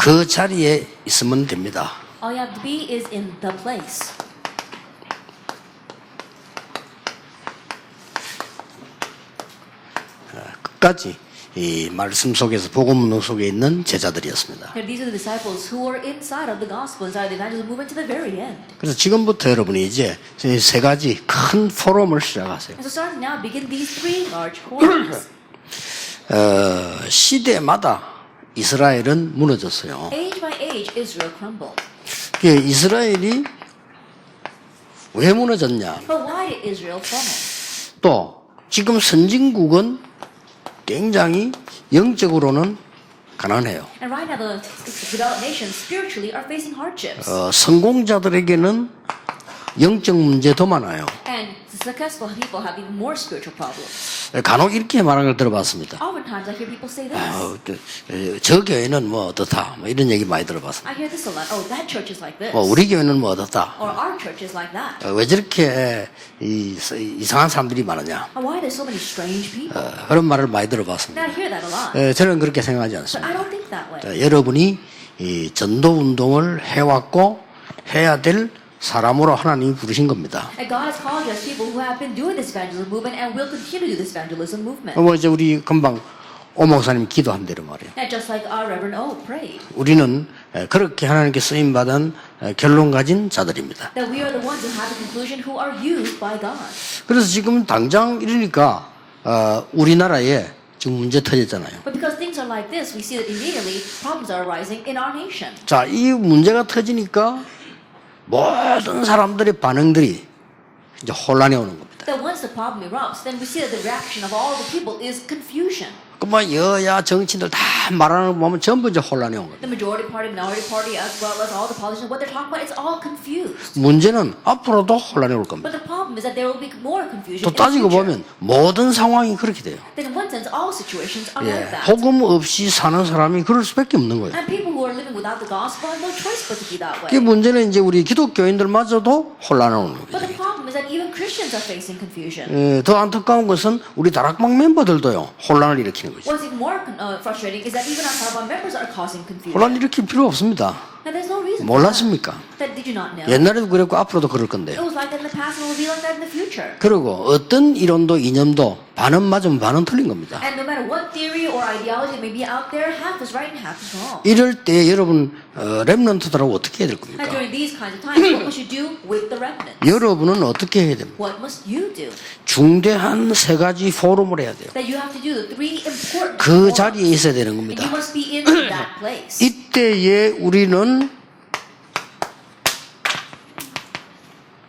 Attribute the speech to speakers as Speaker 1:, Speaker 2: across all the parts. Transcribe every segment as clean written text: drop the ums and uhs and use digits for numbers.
Speaker 1: 그 자리에 있으면 됩니다.
Speaker 2: All you have to be is in the place.
Speaker 1: 끝까지 이 말씀 속에서 복음 속에 있는 제자들이었습니다.
Speaker 2: And these are the disciples who were inside of the gospel, inside of the evangelism movement to the very end.
Speaker 1: 그래서 지금부터 여러분이 이제 세 가지 큰 포럼을 시작하세요.
Speaker 2: And so starting now, begin these three large forums.
Speaker 1: 시대마다 이스라엘은 무너졌어요.
Speaker 2: Age by age, Israel crumbled.
Speaker 1: 이스라엘이 왜 무너졌냐?
Speaker 2: But why did Israel fall?
Speaker 1: 또 지금 선진국은 굉장히 영적으로는 가난해요.
Speaker 2: And right now, the developed nations spiritually are facing hardships.
Speaker 1: 성공자들에게는 영적 문제 더 많아요.
Speaker 2: And successful people have even more spiritual problems.
Speaker 1: 간혹 이렇게 말하는 걸 들어봤습니다.
Speaker 2: Oftentimes, I hear people say this.
Speaker 1: 저 교회는 뭐 어떻다, 뭐 이런 얘기 많이 들어봤습니다.
Speaker 2: I hear this a lot. Oh, that church is like this.
Speaker 1: 우리 교회는 뭐 어떻다.
Speaker 2: Or our church is like that.
Speaker 1: 왜 저렇게 이상한 사람들이 많으냐.
Speaker 2: Why are there so many strange people?
Speaker 1: 그런 말을 많이 들어봤습니다.
Speaker 2: Now, I hear that a lot.
Speaker 1: 저는 그렇게 생각하지
Speaker 2: But
Speaker 1: 않습니다.
Speaker 2: I don't think that way.
Speaker 1: 여러분이 이 전도 운동을 해왔고 해야 될 사람으로 하나님이 부르신 겁니다.
Speaker 2: And God has called us people who have been doing this evangelism movement and will continue to do this evangelism movement.
Speaker 1: 뭐 이제 우리 금방 오 목사님 기도한 대로 말이에요.
Speaker 2: And just like our Reverend O prayed,
Speaker 1: 우리는 그렇게 하나님께 쓰임 받은 결론 가진 자들입니다.
Speaker 2: that we are the ones who have the conclusion who are used by God.
Speaker 1: 그래서 지금 당장 이러니까 우리나라에 지금 문제 터졌잖아요.
Speaker 2: But because things are like this, we see that immediately problems are arising in our nation.
Speaker 1: 자, 이 문제가 터지니까 모든 사람들의 반응들이 이제 혼란이 오는 겁니다.
Speaker 2: That once the problem erupts, then we see that the reaction of all the people is confusion.
Speaker 1: 그만 여야 정치인들 다 말하는 거 보면 전부 이제 혼란이 온 겁니다.
Speaker 2: The majority party, minority party, as well as all the politicians, what they're talking about, it's all confused.
Speaker 1: 문제는 앞으로도 혼란이 올 겁니다.
Speaker 2: But the problem is that there will be more confusion
Speaker 1: 또
Speaker 2: in the
Speaker 1: 따지고
Speaker 2: future.
Speaker 1: 보면 모든 상황이 그렇게 돼요.
Speaker 2: Then in one sense, all situations are
Speaker 1: 예,
Speaker 2: like that.
Speaker 1: 복음 없이 사는 사람이 그럴 수밖에 없는 거예요.
Speaker 2: And people who are living without the gospel have no choice but to be that way.
Speaker 1: 그 문제는 이제 우리 기독교인들마저도 혼란이 오는
Speaker 2: But
Speaker 1: 거예요.
Speaker 2: the problem is that even Christians are facing confusion.
Speaker 1: 더 안타까운 것은 우리 다락방 멤버들도요 혼란을 일으키는 거죠.
Speaker 2: What's even more frustrating is that even our members are causing confusion.
Speaker 1: 혼란 일으킬 필요 없습니다.
Speaker 2: And there's no reason for
Speaker 1: 몰랐습니까?
Speaker 2: that. Did you not know?
Speaker 1: 옛날에도 그랬고 앞으로도 그럴 건데요.
Speaker 2: It was like that in the past and will be like that in the future.
Speaker 1: 그리고 어떤 이론도 이념도 반은 맞으면 반은 틀린 겁니다.
Speaker 2: And no matter what theory or ideology may be out there, half is right and half is wrong.
Speaker 1: 이럴 때 여러분 렘넌트들하고 어떻게 해야 될 겁니까?
Speaker 2: And during these kinds of times, what must you do with the remnant?
Speaker 1: 여러분은 어떻게 해야 됩니까?
Speaker 2: What must you do?
Speaker 1: 중대한 세 가지 포럼을 해야 돼요.
Speaker 2: That you have to do the three important
Speaker 1: 그
Speaker 2: forms.
Speaker 1: 자리에 있어야 되는
Speaker 2: And
Speaker 1: 겁니다.
Speaker 2: you must be in that place.
Speaker 1: 이때에 우리는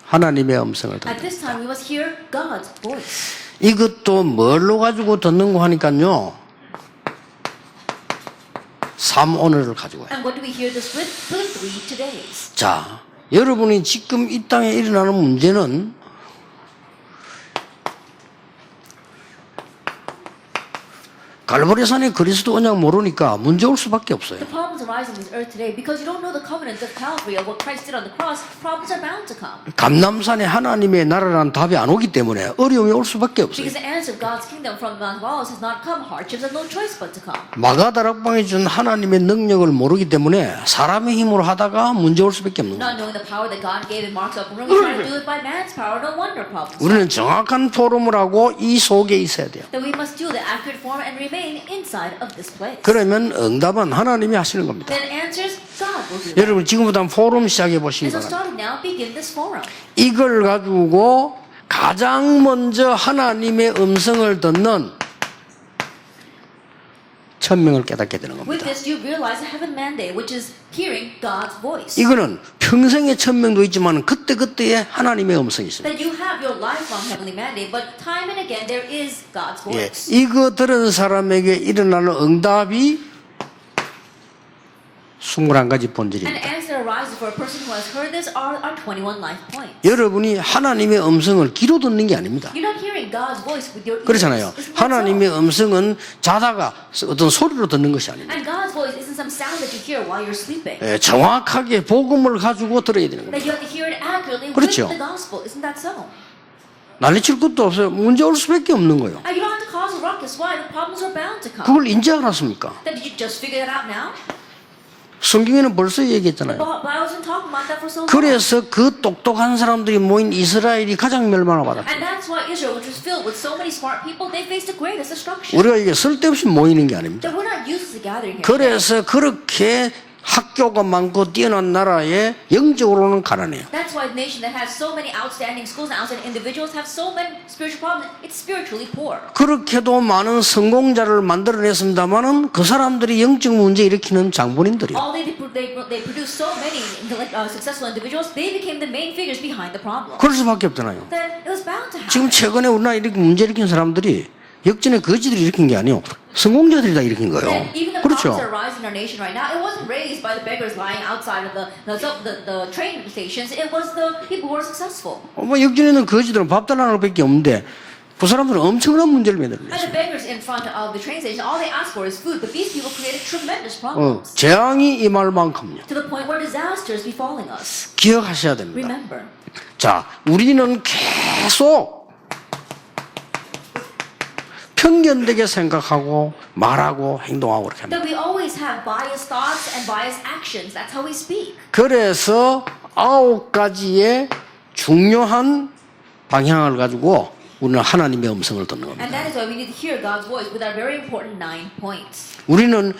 Speaker 1: 하나님의 음성을
Speaker 2: At
Speaker 1: 듣는
Speaker 2: this time, we must hear God's voice.
Speaker 1: 이것도 뭘로 가지고 듣는 거 하니까요. 3오늘을 가지고 와요.
Speaker 2: And what do we hear this with? For the 3 todays.
Speaker 1: 자, 여러분이 지금 이 땅에 일어나는 문제는 갈보리산의 그리스도 언약 모르니까 문제 올 수밖에 없어요.
Speaker 2: The problems arise on this earth today because you don't know the covenants of Calvary of what Christ did on the cross. Problems are bound to come.
Speaker 1: 감남산에 하나님의 나라라는 답이 안 오기 때문에 어려움이 올 수밖에 없어요.
Speaker 2: Because the answer of God's kingdom from the Mount of Olives has not come. Hardships have no choice but to come.
Speaker 1: 마가다락방에 준 하나님의 능력을 모르기 때문에 사람의 힘으로 하다가 문제 올 수밖에 없는 거예요.
Speaker 2: Not knowing the power that God gave in Mark's upper room, we try to do it by man's power. No wonder problems.
Speaker 1: 우리는 정확한 포럼을 하고 이 속에 있어야 돼요.
Speaker 2: That we must do the accurate form and remain inside of this place.
Speaker 1: 그러면 응답은 하나님이 하시는 겁니다.
Speaker 2: Then answers God will do that.
Speaker 1: 여러분 지금부터 한번 포럼 시작해 보시기
Speaker 2: And so
Speaker 1: 바랍니다.
Speaker 2: starting now, begin this forum.
Speaker 1: 이걸 가지고 가장 먼저 하나님의 음성을 듣는 1000명을 깨닫게 되는
Speaker 2: With
Speaker 1: 겁니다.
Speaker 2: this, you realize the heaven mandate, which is hearing God's voice.
Speaker 1: 이거는 평생의 1000명도 있지만 그때그때의 하나님의 음성이 있습니다.
Speaker 2: That you have your lifelong heavenly mandate, but time and again there is God's
Speaker 1: 예,
Speaker 2: voice.
Speaker 1: 이거 들은 사람에게 일어나는 응답이 21가지
Speaker 2: And
Speaker 1: 본질입니다.
Speaker 2: the answer arises for a person who has heard this are 21 life points.
Speaker 1: 여러분이 하나님의 음성을 귀로 듣는 게 아닙니다.
Speaker 2: You're not hearing God's voice with your ears.
Speaker 1: 그렇잖아요.
Speaker 2: Isn't that
Speaker 1: 하나님의
Speaker 2: so?
Speaker 1: 음성은 자다가 어떤 소리로 듣는 것이 아닙니다.
Speaker 2: And God's voice isn't some sound that you hear while you're sleeping.
Speaker 1: 예, 정확하게 복음을 가지고 들어야 되는 겁니다.
Speaker 2: That you have to hear it accurately
Speaker 1: 그렇죠.
Speaker 2: with the gospel. Isn't that so?
Speaker 1: 난리칠 것도 없어요. 문제 올 수밖에 없는 거예요.
Speaker 2: And you don't have to cause a ruckus. Why? The problems are bound to come.
Speaker 1: 그걸 인지 않았습니까?
Speaker 2: Then did you just figure that out now?
Speaker 1: 성경에는 벌써 얘기했잖아요.
Speaker 2: But I wasn't talking about that for so long.
Speaker 1: 그래서 그 똑똑한 사람들이 모인 이스라엘이 가장 멸망을 받았죠.
Speaker 2: And that's why Israel, which was filled with so many smart people, they faced the greatest destruction.
Speaker 1: 우리가 이게 쓸데없이 모이는 게 아닙니다.
Speaker 2: That we're not used to gathering here.
Speaker 1: 그래서 그렇게 학교가 많고 뛰어난 나라에 영적으로는 가난해요.
Speaker 2: That's why a nation that has so many outstanding schools and outstanding individuals have so many spiritual problems. It's spiritually poor.
Speaker 1: 그렇게도 많은 성공자를 만들어냈습니다마는 그 사람들이 영적 문제 일으키는 장본인들이요.
Speaker 2: All they produced so many successful individuals. They became the main figures behind the problem.
Speaker 1: 그럴 수밖에 없잖아요.
Speaker 2: Then it was bound to happen.
Speaker 1: 지금 최근에 우리나라 이렇게 문제 일으킨 사람들이 역전의 거지들이 일으킨 게 아니에요. 성공자들이 다 일으킨 거예요.
Speaker 2: And even the
Speaker 1: 그렇죠.
Speaker 2: problems that are rising in our nation right now, it wasn't raised by the beggars lying outside of the train stations. It was the people who were successful.
Speaker 1: 뭐 역전에 있는 거지들은 밥 달라는 것밖에 없는데 그 사람들은 엄청난 문제를 만들어냈어요.
Speaker 2: And the beggars in front of the train station, all they asked for is food. But these people created tremendous problems
Speaker 1: 재앙이 임할 만큼요.
Speaker 2: to the point where disaster is befalling us.
Speaker 1: 기억하셔야 됩니다.
Speaker 2: Remember,
Speaker 1: 자, 우리는 계속 편견되게 생각하고 말하고 행동하고 그렇게 합니다.
Speaker 2: that we always have biased thoughts and biased actions. That's how we speak.
Speaker 1: 그래서 9가지의 중요한 방향을 가지고 우리는 하나님의 음성을 듣는 겁니다.
Speaker 2: And that is why we need to hear God's voice with our very important 9 points.
Speaker 1: 우리는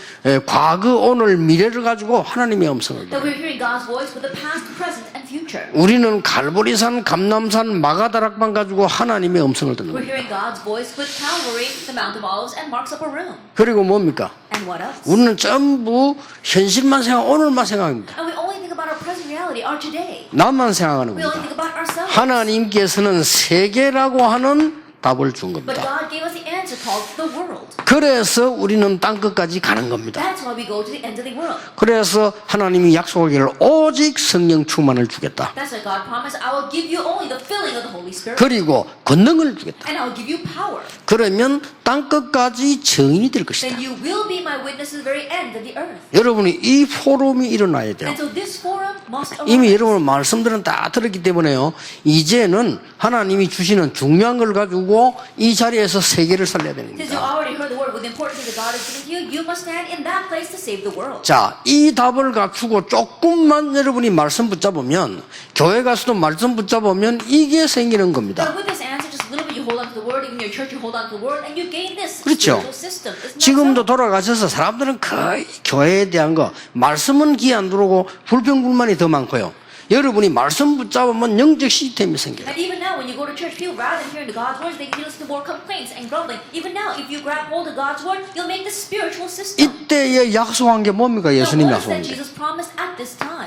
Speaker 1: 과거, 오늘, 미래를 가지고 하나님의 음성을
Speaker 2: That
Speaker 1: 들어요.
Speaker 2: we're hearing God's voice with the past, present, and future.
Speaker 1: 우리는 갈보리산, 감남산, 마가다락방 가지고 하나님의 음성을 듣는
Speaker 2: We're
Speaker 1: 겁니다.
Speaker 2: hearing God's voice with Calvary, the Mount of Olives, and Marks Upper Room.
Speaker 1: 그리고 뭡니까?
Speaker 2: And what else?
Speaker 1: 우리는 전부 현실만 생각, 오늘만 생각합니다.
Speaker 2: And we only think about our present reality, our today.
Speaker 1: 나만 생각하는
Speaker 2: We only
Speaker 1: 겁니다.
Speaker 2: think about ourselves.
Speaker 1: 하나님께서는 세계라고 하는 답을 준
Speaker 2: But
Speaker 1: 겁니다.
Speaker 2: God gave us the answer called the world.
Speaker 1: 그래서 우리는 땅끝까지 가는 겁니다.
Speaker 2: That's why we go to the end of the world.
Speaker 1: 그래서 하나님이 약속하기를 오직 성령 충만을 주겠다.
Speaker 2: That's why God promised, I will give you only the filling of the Holy Spirit.
Speaker 1: 그리고 권능을 주겠다.
Speaker 2: And I'll give you power.
Speaker 1: 그러면 땅끝까지 증인이 될 것이다.
Speaker 2: Then you will be my witness to the very end of the earth.
Speaker 1: 여러분이 이 포럼이 일어나야 돼요.
Speaker 2: And so this forum must
Speaker 1: 이미
Speaker 2: arise.
Speaker 1: 여러분 말씀들은 다 들었기 때문에요. 이제는 하나님이 주시는 중요한 걸 가지고 이 자리에서 세계를 살려야
Speaker 2: Since you
Speaker 1: 됩니다.
Speaker 2: already heard the word with the important thing that God has given to you, you must stand in that place to save the world.
Speaker 1: 자, 이 답을 갖추고 조금만 여러분이 말씀 붙잡으면 교회 가서도 말씀 붙잡으면 이게 생기는 겁니다.
Speaker 2: But with this answer, just a little bit you hold on to the word, even in your church you hold on to the word, and you gain this
Speaker 1: 그렇죠.
Speaker 2: spiritual system. Isn't that
Speaker 1: 지금도
Speaker 2: so?
Speaker 1: 돌아가셔서 사람들은 거의 교회에 대한 거 말씀은 귀 안 들어오고 불평불만이 더 많고요. 여러분이 말씀 붙잡으면 영적 시스템이 생겨요.
Speaker 2: And even now, when you go to church, people rather than hearing the God's words, they listen to more complaints and grumbling. Even now, if you grab hold of God's word, you'll make the spiritual system.
Speaker 1: 이때에 약속한 게 뭡니까?
Speaker 2: The
Speaker 1: 예수님이
Speaker 2: words that
Speaker 1: 약속한 게
Speaker 2: Jesus promised at this time.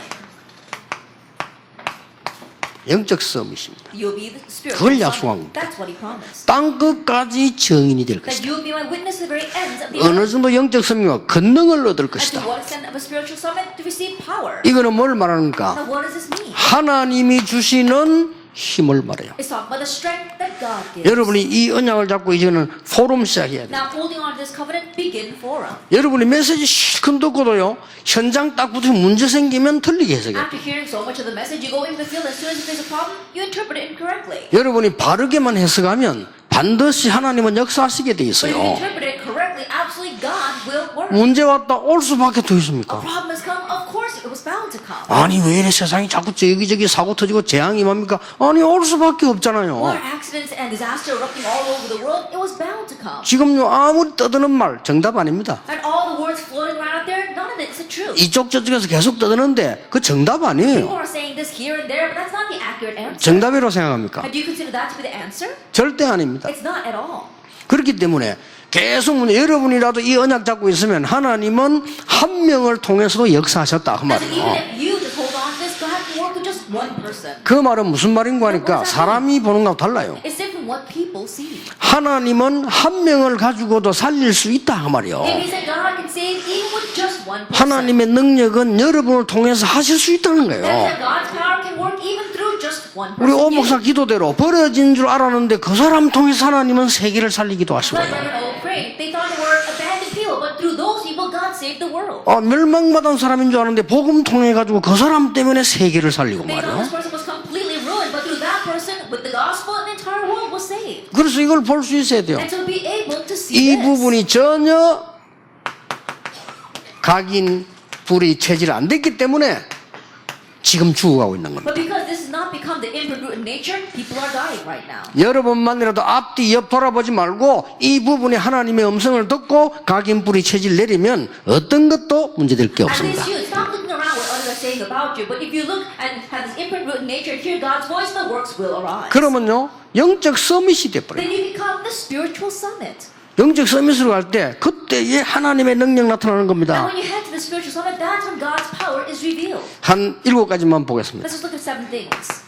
Speaker 1: 영적 싸움이십니다.
Speaker 2: You'll be the spiritual
Speaker 1: 그걸
Speaker 2: son.
Speaker 1: 약속한 겁니다.
Speaker 2: That's what he promised.
Speaker 1: 땅끝까지 증인이 될
Speaker 2: That
Speaker 1: 것이다.
Speaker 2: you'll be my witness to the very ends of the
Speaker 1: 어느
Speaker 2: earth.
Speaker 1: 정도 영적 성령과 권능을 얻을
Speaker 2: And to
Speaker 1: 것이다.
Speaker 2: what extent of a spiritual summit to receive power.
Speaker 1: 이거는 뭘 말합니까?
Speaker 2: Now, what does this mean?
Speaker 1: 하나님이 주시는 힘을 말해요.
Speaker 2: It's talking about the strength that God gives.
Speaker 1: 여러분이 이 언약을 잡고 이제는 포럼 시작해야 돼요.
Speaker 2: Now, holding on to this covenant, begin forum.
Speaker 1: 여러분이 메시지 실컷 듣고도요, 현장 딱 붙으면 문제 생기면 틀리게 해석해요.
Speaker 2: After hearing so much of the message, you go into the field. As soon as there's a problem, you interpret it incorrectly.
Speaker 1: 여러분이 바르게만 해석하면 반드시 하나님은 역사하시게 돼
Speaker 2: But if you
Speaker 1: 있어요.
Speaker 2: interpret it correctly, absolutely God will work.
Speaker 1: 문제 왔다 올 수밖에 더
Speaker 2: A
Speaker 1: 있습니까?
Speaker 2: problem has come, of course it was bound to come.
Speaker 1: 아니 왜 이래 세상이 자꾸 여기저기 사고 터지고 재앙이 뭡니까? 아니 올 수밖에
Speaker 2: Were
Speaker 1: 없잖아요.
Speaker 2: accidents and disaster erupting all over the world? It was bound to come.
Speaker 1: 지금요 아무리 떠드는 말 정답 아닙니다.
Speaker 2: And all the words floating around out there, none of it is the truth.
Speaker 1: 이쪽 저쪽에서 계속 떠드는데 그 정답
Speaker 2: People
Speaker 1: 아니에요.
Speaker 2: are saying this here and there, but that's not the accurate answer.
Speaker 1: 정답이라고 생각합니까?
Speaker 2: And do you consider that to be the answer?
Speaker 1: 절대 아닙니다.
Speaker 2: It's not at all.
Speaker 1: 그렇기 때문에 계속 여러분이라도 이 언약 잡고 있으면 하나님은 한 명을 통해서도 역사하셨다 그
Speaker 2: And so even
Speaker 1: 말이에요.
Speaker 2: if you just hold on to this, God can work with just one person.
Speaker 1: 그 말은 무슨 말인가 하니까 사람이 보는 것하고 달라요.
Speaker 2: It's different what people see.
Speaker 1: 하나님은 한 명을 가지고도 살릴 수 있다 그 말이에요.
Speaker 2: It means that God can save even with just one person.
Speaker 1: 하나님의 능력은 여러분을 통해서 하실 수 있다는
Speaker 2: That
Speaker 1: 거예요.
Speaker 2: means that God's power can work even through just one
Speaker 1: 우리
Speaker 2: person.
Speaker 1: 오 목사 기도대로 버려진 줄 알았는데 그 사람 통해서 하나님은 세계를 살리기도
Speaker 2: Like
Speaker 1: 하시고요.
Speaker 2: Reverend O prayed, they thought they were abandoned people, but through those people, God saved the world.
Speaker 1: 멸망받은 사람인 줄 알았는데 복음 통해 가지고 그 사람 때문에 세계를 살리고
Speaker 2: They thought
Speaker 1: 말이에요.
Speaker 2: this person was completely ruined, but through that person, with the gospel, the entire world was saved.
Speaker 1: 그래서 이걸 볼 수 있어야 돼요.
Speaker 2: And to be able to see
Speaker 1: 이
Speaker 2: this.
Speaker 1: 부분이 전혀 각인 불이 체질 안 됐기 때문에 지금 죽어가고 있는 겁니다.
Speaker 2: But because this has not become the inbred root in nature, people are dying right now.
Speaker 1: 여러분만이라도 앞뒤 옆 돌아보지 말고 이 부분에 하나님의 음성을 듣고 각인불이 체질 내리면 어떤 것도 문제될 게
Speaker 2: At
Speaker 1: 없습니다.
Speaker 2: least you stop looking around what others are saying about you. But if you look and have this inbred root in nature, hear God's voice, the works will arise.
Speaker 1: 그러면요 영적 서밋이 돼버려요.
Speaker 2: Then you become the spiritual summit.
Speaker 1: 영적 서밋으로 갈 때 그때에 하나님의 능력 나타나는
Speaker 2: And
Speaker 1: 겁니다.
Speaker 2: when you head to the spiritual summit, that's when God's power is revealed.
Speaker 1: 한 7가지만 보겠습니다.
Speaker 2: Let's just look at 7 things.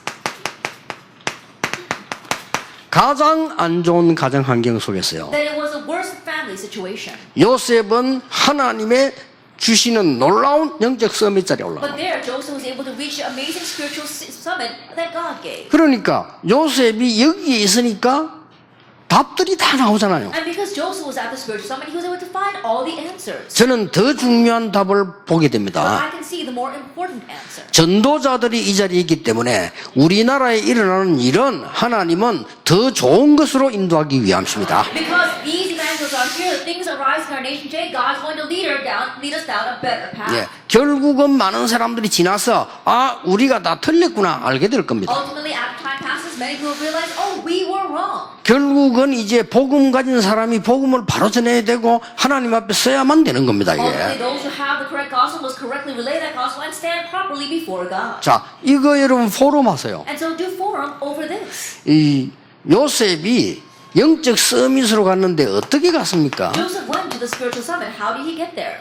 Speaker 1: 가장 안 좋은 가정 환경 속에서요.
Speaker 2: That it was the worst family situation.
Speaker 1: 요셉은 하나님의 주시는 놀라운 영적 서밋 자리에
Speaker 2: But
Speaker 1: 올라갑니다.
Speaker 2: there, Joseph was able to reach the amazing spiritual summit that God gave.
Speaker 1: 그러니까 요셉이 여기에 있으니까 답들이 다 나오잖아요.
Speaker 2: And because Joseph was at the spiritual summit, he was able to find all the answers.
Speaker 1: 저는 더 중요한 답을 보게
Speaker 2: But
Speaker 1: 됩니다.
Speaker 2: I can see the more important answer.
Speaker 1: 전도자들이 이 자리에 있기 때문에 우리나라에 일어나는 일은 하나님은 더 좋은 것으로 인도하기 위함입니다.
Speaker 2: Because these evangelists are here, the things arise in our nation today, God's going to lead us down a better path.
Speaker 1: 예, 결국은 많은 사람들이 지나서 우리가 다 틀렸구나 알게 될 겁니다.
Speaker 2: Ultimately, after time passes, many people realize, oh, we were wrong.
Speaker 1: 결국은 이제 복음 가진 사람이 복음을 바로 전해야 되고 하나님 앞에 서야만 되는 겁니다.
Speaker 2: Ultimately,
Speaker 1: 이게.
Speaker 2: those who have the correct gospel must correctly relay that gospel and stand properly before God.
Speaker 1: 자, 이거 여러분 포럼 하세요.
Speaker 2: And so do forum over this.
Speaker 1: 이 요셉이 영적 서밋으로 갔는데 어떻게 갔습니까?
Speaker 2: Joseph went to the spiritual summit. How did he get there?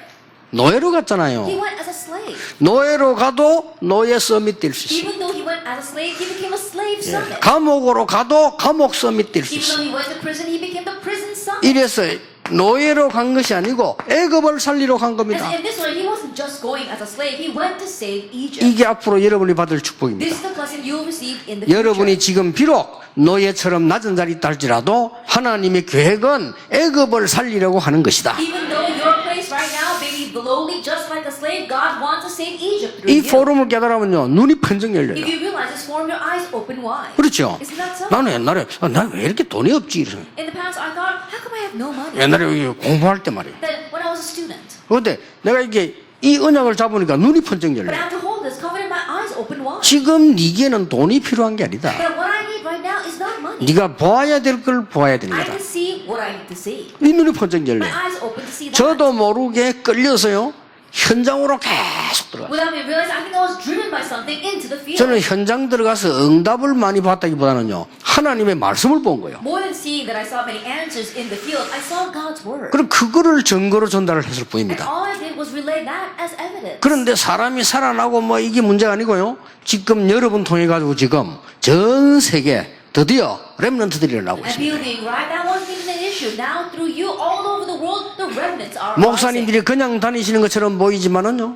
Speaker 1: 노예로
Speaker 2: He
Speaker 1: 갔잖아요.
Speaker 2: went as a slave.
Speaker 1: 노예로 가도 노예 서밋 될 수 있어요.
Speaker 2: Even though he went as a slave, he became a slave summit.
Speaker 1: 감옥으로 가도 감옥 서밋 될 수
Speaker 2: Even
Speaker 1: 있어요.
Speaker 2: though he went to prison, he became the prison summit.
Speaker 1: 이래서 노예로 간 것이 아니고 애굽을 살리러 간
Speaker 2: And
Speaker 1: 겁니다.
Speaker 2: so in this way, he wasn't just going as a slave, he went to save Egypt.
Speaker 1: 이게 앞으로 여러분이 받을
Speaker 2: This
Speaker 1: 축복입니다.
Speaker 2: is the blessing you will receive in the future.
Speaker 1: 여러분이 지금 비록 노예처럼 낮은 자리에 있다 할지라도 하나님의 계획은 애굽을 살리려고 하는 것이다.
Speaker 2: Even though your place right now may be lowly, just like a slave, God wants to save Egypt through
Speaker 1: 이
Speaker 2: you.
Speaker 1: 포럼을 깨달으면요 눈이 번쩍 열려요.
Speaker 2: If you realize this form, your eyes open wide.
Speaker 1: 그렇죠?
Speaker 2: Isn't that so?
Speaker 1: 나는 옛날에 나 왜 이렇게 돈이 없지? 이래서.
Speaker 2: In the past, I thought, how come I have no money?
Speaker 1: 옛날에 여기 공부할 때 말이에요.
Speaker 2: Then when I was a student.
Speaker 1: 그런데 내가 이게 이 언약을 잡으니까 눈이 번쩍
Speaker 2: But
Speaker 1: 열려요.
Speaker 2: after holding this covenant, my eyes open wide.
Speaker 1: 지금 네게는 돈이 필요한 게 아니다.
Speaker 2: But what I need right now is not money.
Speaker 1: 네가 보아야 될 걸 보아야 되는
Speaker 2: I
Speaker 1: 거다.
Speaker 2: can see what I need to see.
Speaker 1: 이 눈이 번쩍
Speaker 2: My
Speaker 1: 열려요.
Speaker 2: eyes open to see that.
Speaker 1: 저도 모르게 끌려서요 현장으로 계속 들어가.
Speaker 2: Without me realizing, I think I was driven by something into the field.
Speaker 1: 저는 현장 들어가서 응답을 많이 봤다기보다는요 하나님의 말씀을 본 거예요.
Speaker 2: More than seeing that I saw many answers in the field, I saw God's word.
Speaker 1: 그럼 그거를 증거로 전달을 했을
Speaker 2: And
Speaker 1: 뿐입니다.
Speaker 2: all I did was relay that as evidence.
Speaker 1: 그런데 사람이 살아나고 뭐 이게 문제가 아니고요. 지금 여러분 통해 가지고 지금 전 세계 드디어 렘넌트들이 일어나고
Speaker 2: And
Speaker 1: 있습니다.
Speaker 2: people being right, that wasn't even an issue. Now through you, all over the world, the remnants are rising.
Speaker 1: 목사님들이 그냥 다니시는 것처럼 보이지만은요.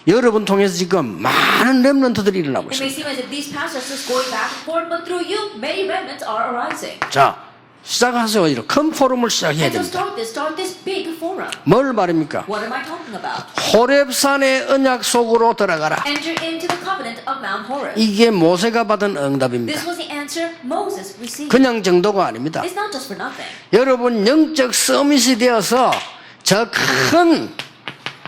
Speaker 1: 여러분 통해서 지금 많은 렘넌트들이 일어나고
Speaker 2: It may
Speaker 1: 있습니다.
Speaker 2: seem as if these pastors are just going back and forth, but through you, many remnants are arising.
Speaker 1: 자, 시작하세요. 이런 큰 포럼을 시작해야
Speaker 2: And so
Speaker 1: 됩니다.
Speaker 2: start this big forum.
Speaker 1: 뭘 말입니까?
Speaker 2: What am I talking about?
Speaker 1: 호렙산의 언약 속으로 들어가라.
Speaker 2: Enter into the covenant of Mount Horeb.
Speaker 1: 이게 모세가 받은 응답입니다.
Speaker 2: This was the answer Moses received.
Speaker 1: 그냥 정도가 아닙니다.
Speaker 2: It's not just for nothing.
Speaker 1: 여러분 영적 서밋이 되어서 저 큰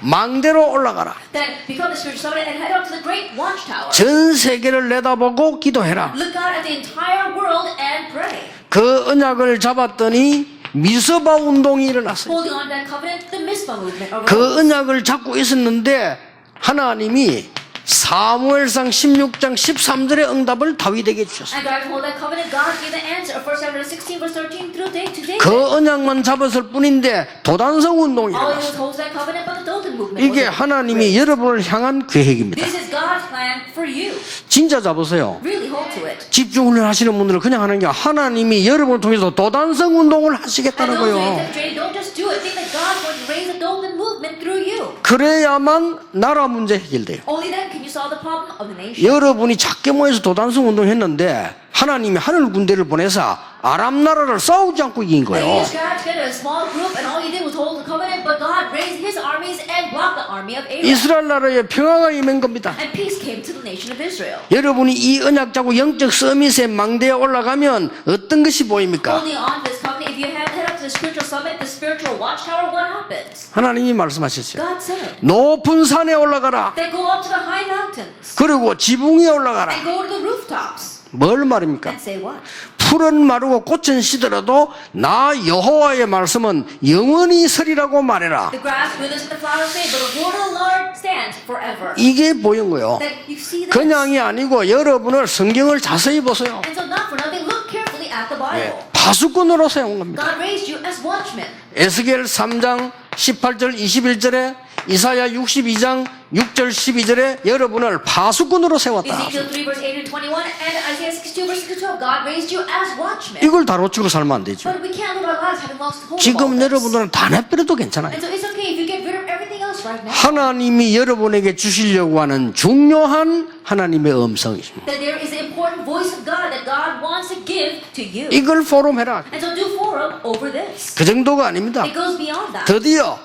Speaker 1: 망대로 올라가라.
Speaker 2: Then become the spiritual summit and head up to the great watchtower.
Speaker 1: 전 세계를 내다보고 기도해라.
Speaker 2: Look out at the entire world and pray.
Speaker 1: 그 언약을 잡았더니 미스바 운동이 일어났어요.
Speaker 2: Holding on to that covenant, the Mizpah movement arose.
Speaker 1: 그 언약을 잡고 있었는데 하나님이 사무엘상 16장 13절의 응답을 다윗에게 주셨어요.
Speaker 2: And God hold that covenant, God gave the answer of 1 Samuel 16 verse 13 through day to day.
Speaker 1: 그 언약만 잡았을 뿐인데 도단성 운동이
Speaker 2: All it was
Speaker 1: 일어났어요.
Speaker 2: holds that covenant, but the Dothan movement
Speaker 1: 이게
Speaker 2: was
Speaker 1: 하나님이 여러분을 향한 계획입니다.
Speaker 2: This is God's plan for you.
Speaker 1: 진짜 잡으세요.
Speaker 2: Really hold to it.
Speaker 1: 집중훈련 하시는 분들은 그냥 하는 게 아니라 하나님이 여러분을 통해서 도단성 운동을
Speaker 2: And
Speaker 1: 하시겠다는
Speaker 2: those who
Speaker 1: 거예요.
Speaker 2: are training, don't just do it. Think that God's going to raise the Dothan movement through you.
Speaker 1: 그래야만 나라 문제 해결돼요.
Speaker 2: Only then can you solve the problem of the nation.
Speaker 1: 여러분이 작게 모여서 도단성 운동했는데 하나님이 하늘 군대를 보내서 아람 나라를 싸우지 않고 이긴
Speaker 2: And
Speaker 1: 거예요.
Speaker 2: you just got together a small group, and all you did was hold the covenant, but God raised His armies and blocked the army of Aram.
Speaker 1: 이스라엘 나라에 평화가 임한 겁니다.
Speaker 2: And peace came to the nation of Israel.
Speaker 1: 여러분이 이 언약 잡고 영적 서밋의 망대에 올라가면 어떤 것이 보입니까?
Speaker 2: Holding on to this covenant, if you head up to the spiritual summit, the spiritual watchtower, what happens?
Speaker 1: 하나님이 말씀하셨어요.
Speaker 2: God said,
Speaker 1: 높은 산에 올라가라.
Speaker 2: then go up to the high mountains
Speaker 1: 그리고 지붕 위에 올라가라.
Speaker 2: and go to the rooftops
Speaker 1: 뭘 말입니까?
Speaker 2: and say what?
Speaker 1: 풀은 마르고 꽃은 시들어도 나 여호와의 말씀은 영원히 서리라고 말해라.
Speaker 2: The grass withers and the flowers fade, but the word of the Lord stands forever.
Speaker 1: 이게 보인 거예요.
Speaker 2: That you see this.
Speaker 1: 그냥이 아니고 여러분을 성경을 자세히 보세요.
Speaker 2: And so not for nothing, look carefully at the Bible.
Speaker 1: 파수꾼으로 세운 겁니다.
Speaker 2: God raised you as watchmen.
Speaker 1: 에스겔 3장 18절 21절에 이사야 62장 6절 12절에 여러분을 파수꾼으로 세웠다.
Speaker 2: Ezekiel 3 verse 8 and 21 and Isaiah 62 verse 12. God raised you as watchmen.
Speaker 1: 이걸 다 놓치고 살면 안 되죠.
Speaker 2: But we can't live our lives having lost hold of all
Speaker 1: 지금
Speaker 2: this.
Speaker 1: 여러분들은 다 내버려도 괜찮아요.
Speaker 2: And so it's okay if you get rid of everything else right now.
Speaker 1: 하나님이 여러분에게 주시려고 하는 중요한 하나님의 음성이십니다.
Speaker 2: That there is an important voice of God that God wants to give to you.
Speaker 1: 이걸 포럼해라.
Speaker 2: And so do forum over this.
Speaker 1: 그 정도가 아닙니다.
Speaker 2: It goes beyond that.
Speaker 1: 드디어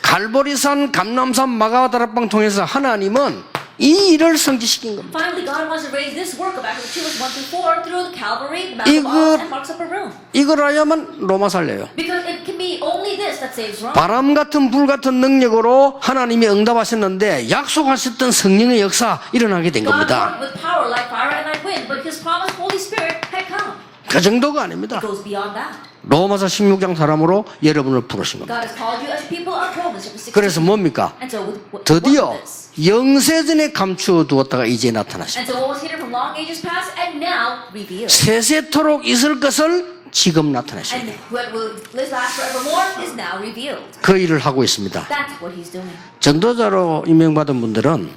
Speaker 1: 갈보리산, 감람산, 마가다락방 통해서 하나님은 이 일을 성취시킨 겁니다.
Speaker 2: Finally, God wants to raise this work of Acts 2 verse 1 through 4 through the Calvary, the Mount of
Speaker 1: 이거-
Speaker 2: Olives, and Mark's Upper Room.
Speaker 1: 이걸 하야만 로마 살려요.
Speaker 2: Because it can be only this that saves Rome.
Speaker 1: 바람 같은 불 같은 능력으로 하나님이 응답하셨는데 약속하셨던 성령의 역사 일어나게 된
Speaker 2: God
Speaker 1: 겁니다.
Speaker 2: worked with power like fire and like wind, but His promised Holy Spirit had come.
Speaker 1: 그 정도가 아닙니다.
Speaker 2: It goes beyond that.
Speaker 1: 로마서 16장 사람으로 여러분을 부르신 겁니다.
Speaker 2: God has called you as people of Romans chapter 16.
Speaker 1: 그래서 뭡니까?
Speaker 2: And so what
Speaker 1: 드디어
Speaker 2: is this?
Speaker 1: 영세전에 감추어 두었다가 이제 나타나십니다.
Speaker 2: And so what was hidden from long ages past and now revealed.
Speaker 1: 세세토록 있을 것을 지금 나타내십니다.
Speaker 2: And what will last forevermore is now revealed.
Speaker 1: 그 일을 하고 있습니다.
Speaker 2: That's what He's doing.
Speaker 1: 전도자로 임명받은 분들은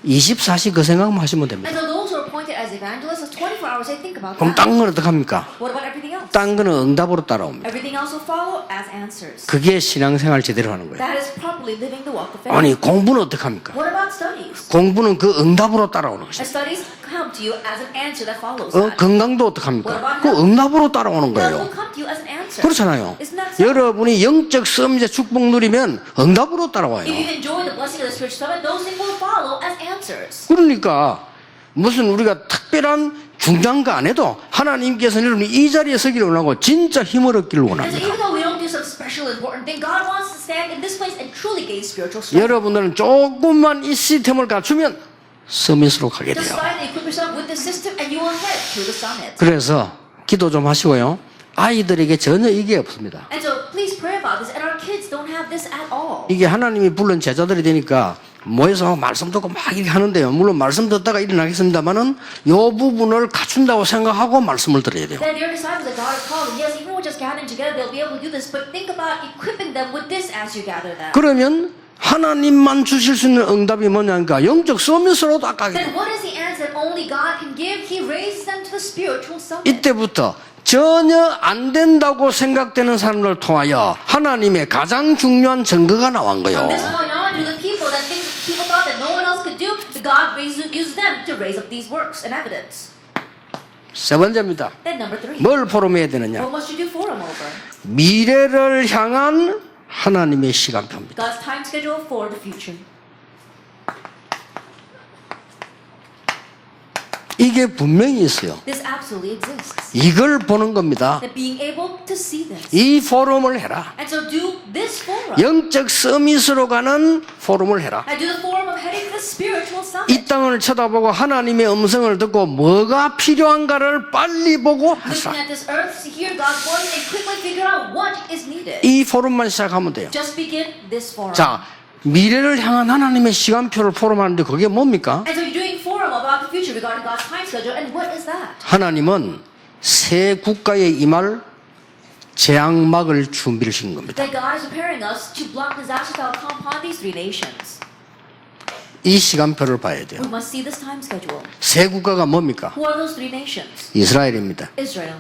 Speaker 1: 24시 그 생각만 하시면 됩니다.
Speaker 2: And so those who are appointed as evangelists, 24 hours, they think about
Speaker 1: 그럼
Speaker 2: that.
Speaker 1: 딴 건 어떡합니까?
Speaker 2: What about everything else?
Speaker 1: 딴 거는 응답으로 따라옵니다.
Speaker 2: Everything else will follow as answers.
Speaker 1: 그게 신앙생활 제대로 하는 거예요.
Speaker 2: That is properly living the walk of faith.
Speaker 1: 아니 공부는 어떡합니까?
Speaker 2: What about studies?
Speaker 1: 공부는 그 응답으로 따라오는
Speaker 2: And
Speaker 1: 것이죠.
Speaker 2: studies come to you as an answer that follows that.
Speaker 1: 건강도 어떡합니까? 그 응답으로 따라오는
Speaker 2: God
Speaker 1: 거예요.
Speaker 2: will come to you as an answer.
Speaker 1: 그렇잖아요.
Speaker 2: Isn't that so?
Speaker 1: 여러분이 영적 섬제 축복 누리면 응답으로 따라와요.
Speaker 2: If you enjoy the blessing of the spiritual summit, those things will follow as answers.
Speaker 1: 그러니까 무슨 우리가 특별한 중장가 안 해도 하나님께서는 여러분이 이 자리에 서기를 원하고 진짜 힘을 얻기를
Speaker 2: And so
Speaker 1: 원합니다.
Speaker 2: even though we don't do some special important thing, God wants to stand in this place and truly gain spiritual strength.
Speaker 1: 여러분들은 조금만 이 시스템을 갖추면 서밋으로 가게
Speaker 2: Just
Speaker 1: 돼요.
Speaker 2: slightly equip yourself with this system and you will head to the summit.
Speaker 1: 그래서 기도 좀 하시고요. 아이들에게 전혀 이게 없습니다.
Speaker 2: And so please pray about this. And our kids don't have this at all.
Speaker 1: 이게 하나님이 불른 제자들이 되니까 모여서 말씀 듣고 막 이렇게 하는데요. 물론 말씀 듣다가 일어나겠습니다만은 이 부분을 갖춘다고 생각하고 말씀을 들어야 돼요.
Speaker 2: That your disciples that God has called, and yes, even with just gathering together, they'll be able to do this. But think about equipping them with this as you gather them.
Speaker 1: 그러면 하나님만 주실 수 있는 응답이 뭐냐니까 영적 서밋으로 닦아게 돼요.
Speaker 2: Then what is the answer that only God can give? He raises them to the spiritual summit.
Speaker 1: 이때부터 전혀 안 된다고 생각되는 사람을 통하여 하나님의 가장 중요한 증거가 나온 거예요.
Speaker 2: From this point on, to the people that people thought that no one else could do, God uses them to raise up these works and evidence.
Speaker 1: 세 번째입니다.
Speaker 2: Then number 3.
Speaker 1: 뭘 포럼해야 되느냐?
Speaker 2: What must you do for them over?
Speaker 1: 미래를 향한 하나님의 시간표입니다.
Speaker 2: God's time schedule for the future.
Speaker 1: 이게 분명히 있어요.
Speaker 2: This absolutely exists.
Speaker 1: 이걸 보는 겁니다.
Speaker 2: That being able to see this.
Speaker 1: 이 포럼을 해라.
Speaker 2: And so do this forum.
Speaker 1: 영적 서밋으로 가는 포럼을 해라.
Speaker 2: And do the forum of heading to the spiritual summit.
Speaker 1: 이 땅을 쳐다보고 하나님의 음성을 듣고 뭐가 필요한가를 빨리 보고 하사.
Speaker 2: Looking at this earth to hear God's voice and quickly figure out what is needed.
Speaker 1: 이 포럼만 시작하면 돼요.
Speaker 2: Just begin this forum.
Speaker 1: 자, 미래를 향한 하나님의 시간표를 포럼하는데 그게 뭡니까?
Speaker 2: And so you're doing forum about the future regarding God's time schedule. And what is that?
Speaker 1: 하나님은 새 국가에 임할 재앙막을 준비를 시킨 겁니다.
Speaker 2: That God is preparing us to block disasters that will come upon these three nations.
Speaker 1: 이 시간표를 봐야 돼요.
Speaker 2: We must see this time schedule.
Speaker 1: 새 국가가 뭡니까?
Speaker 2: Who are those three nations?
Speaker 1: 이스라엘입니다.
Speaker 2: Israel.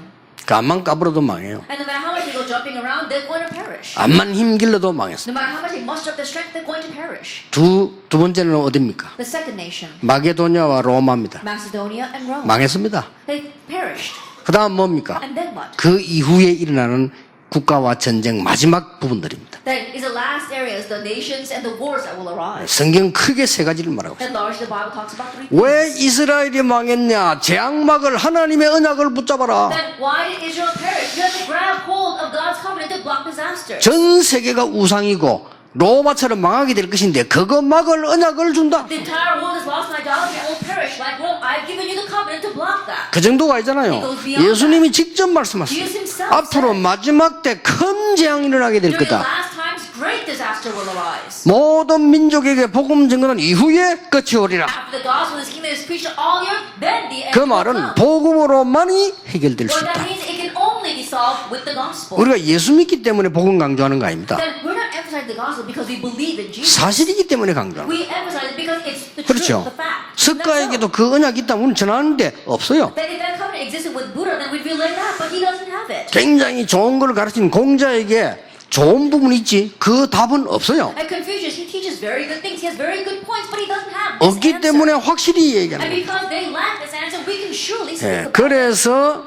Speaker 1: 암만 까불어도 망해요.
Speaker 2: And no matter how much they go jumping around, they're going to perish.
Speaker 1: 암만 힘길러도 망했어요.
Speaker 2: No matter how much they muster up their strength, they're going to perish.
Speaker 1: 두 번째는 어디입니까?
Speaker 2: The second nation,
Speaker 1: 마게도냐와 로마입니다.
Speaker 2: Macedonia and Rome.
Speaker 1: 망했습니다.
Speaker 2: They perished.
Speaker 1: 그 다음 뭡니까?
Speaker 2: And then what?
Speaker 1: 그 이후에 일어나는 국가와 전쟁 마지막 부분들입니다.
Speaker 2: That is the last areas, the nations and the wars that will arise.
Speaker 1: 성경 크게 세 가지를 말하고 있습니다.
Speaker 2: And largely the Bible talks about three
Speaker 1: 왜
Speaker 2: things.
Speaker 1: 이스라엘이 망했냐? 재앙막을 하나님의 언약을 붙잡아라.
Speaker 2: Then why did Israel perish? You have to grab hold of God's covenant to block disaster.
Speaker 1: 전 세계가 우상이고 로마처럼 망하게 될 것인데 그거 막을 언약을 준다.
Speaker 2: The entire world is lost in idolatry and will perish like Rome. I've given you the covenant to block that.
Speaker 1: 그 정도가 아니잖아요. 예수님이 직접 말씀하셨어요. 앞으로 마지막 때 큰 재앙이 일어나게 될
Speaker 2: During the
Speaker 1: 거다.
Speaker 2: last times, great disaster will arise.
Speaker 1: 모든 민족에게 복음 전거는 이후에 끝이 오리라.
Speaker 2: After the gospel is kingdom is preached to all the earth, then the end
Speaker 1: 그
Speaker 2: will
Speaker 1: 말은
Speaker 2: come.
Speaker 1: 복음으로만이 해결될 수
Speaker 2: Well, that
Speaker 1: 있다.
Speaker 2: means it can only be solved with the gospel.
Speaker 1: 우리가 예수 믿기 때문에 복음 강조하는 거 아닙니다.
Speaker 2: Then we're not emphasizing the gospel because we believe in Jesus.
Speaker 1: 사실이기 때문에 강조하는 거예요.
Speaker 2: We emphasize it because it's the
Speaker 1: 그렇죠.
Speaker 2: truth, the fact.
Speaker 1: 석가에게도 그 언약이 있다면 우리는 전하는데 없어요.
Speaker 2: That if that covenant existed with Buddha, then we'd relay that, but he doesn't have it.
Speaker 1: 굉장히 좋은 걸 가르치는 공자에게 좋은 부분이 있지 그 답은 없어요.
Speaker 2: And Confucius, he teaches very good things. He has very good points, but he doesn't have this
Speaker 1: 없기
Speaker 2: answer.
Speaker 1: 때문에 확실히 얘기하는
Speaker 2: And
Speaker 1: 거예요.
Speaker 2: because they lack this answer, we can surely see
Speaker 1: 예,
Speaker 2: the Bible.
Speaker 1: 그래서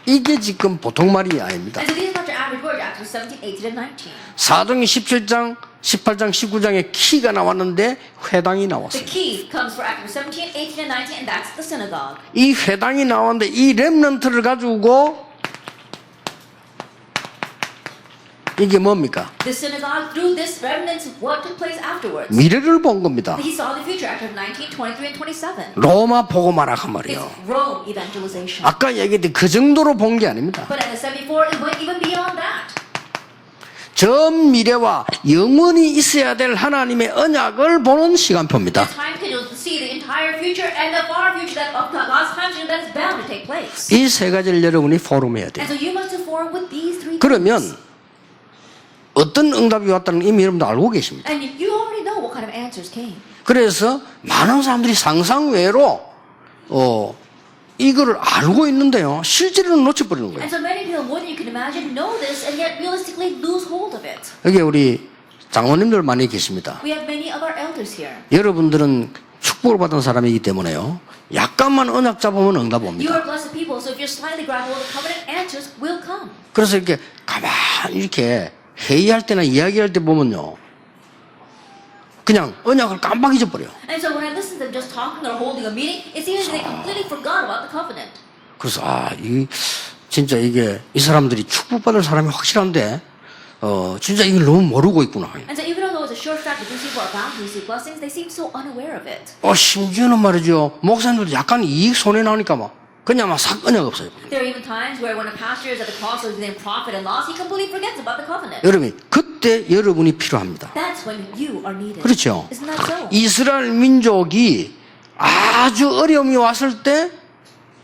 Speaker 1: 이게 지금 보통 말이 아닙니다.
Speaker 2: And so these are not your average words, Acts 17, 18, and 19.
Speaker 1: 사도행전 17장, 18장, 19장에 키가 나왔는데 회당이
Speaker 2: The
Speaker 1: 나왔어요.
Speaker 2: key comes for Acts 17, 18, and 19, and that's the synagogue.
Speaker 1: 이 회당이 나왔는데 이 렘넌트를 가지고 이게 뭡니까?
Speaker 2: The synagogue, through this remnants, what took place afterwards?
Speaker 1: 미래를 본 겁니다.
Speaker 2: He saw the future, Acts 19, 23, and 27.
Speaker 1: 로마 복음화라 한
Speaker 2: It's
Speaker 1: 말이에요.
Speaker 2: Rome evangelization.
Speaker 1: 아까 얘기했듯이 그 정도로 본 게 아닙니다.
Speaker 2: But as I said before, it went even beyond that.
Speaker 1: 전 미래와 영원히 있어야 될 하나님의 언약을 보는 시간표입니다.
Speaker 2: The time schedule to see the entire future and the far future that of God's time schedule that is bound to take place.
Speaker 1: 이 세 가지를 여러분이 포럼해야 돼요.
Speaker 2: And so you must inform with these three
Speaker 1: 그러면
Speaker 2: things.
Speaker 1: 어떤 응답이 왔다는 걸 이미 여러분도 알고 계십니다.
Speaker 2: And you already know what kind of answers came.
Speaker 1: 그래서 많은 사람들이 상상외로 이거를 알고 있는데요. 실제로는 놓쳐버리는 거예요.
Speaker 2: And so many people, more than you can imagine, know this and yet realistically lose hold of it.
Speaker 1: 여기 우리 장로님들 많이 계십니다.
Speaker 2: We have many of our elders here.
Speaker 1: 여러분들은 축복을 받은 사람이기 때문에요. 약간만 언약 잡으면 응답
Speaker 2: You
Speaker 1: 옵니다.
Speaker 2: are blessed people, so if you're slightly grab hold of covenant, answers will come.
Speaker 1: 그래서 이렇게 가만히 이렇게 회의할 때나 이야기할 때 보면요. 그냥 언약을 깜빡 잊어버려요.
Speaker 2: And so when I listen to them just talking or holding a meeting, it seems they completely forgot about the covenant.
Speaker 1: 그래서 진짜 이게 이 사람들이 축복받을 사람이 확실한데 진짜 이걸 너무 모르고 있구나.
Speaker 2: And so even though it's a sure fact that these people are bound to receive blessings, they seem so unaware of it.
Speaker 1: 심지어는 말이죠. 목사님들도 약간 이익 손해 나니까 그냥 싹 언약 없어요.
Speaker 2: There are even times where when a pastor is at the crossroads between profit and loss, he completely forgets about the covenant.
Speaker 1: 여러분이 그때 여러분이 필요합니다.
Speaker 2: That's when you are needed.
Speaker 1: 그렇죠.
Speaker 2: Isn't that so?
Speaker 1: 이스라엘 민족이 아주 어려움이 왔을 때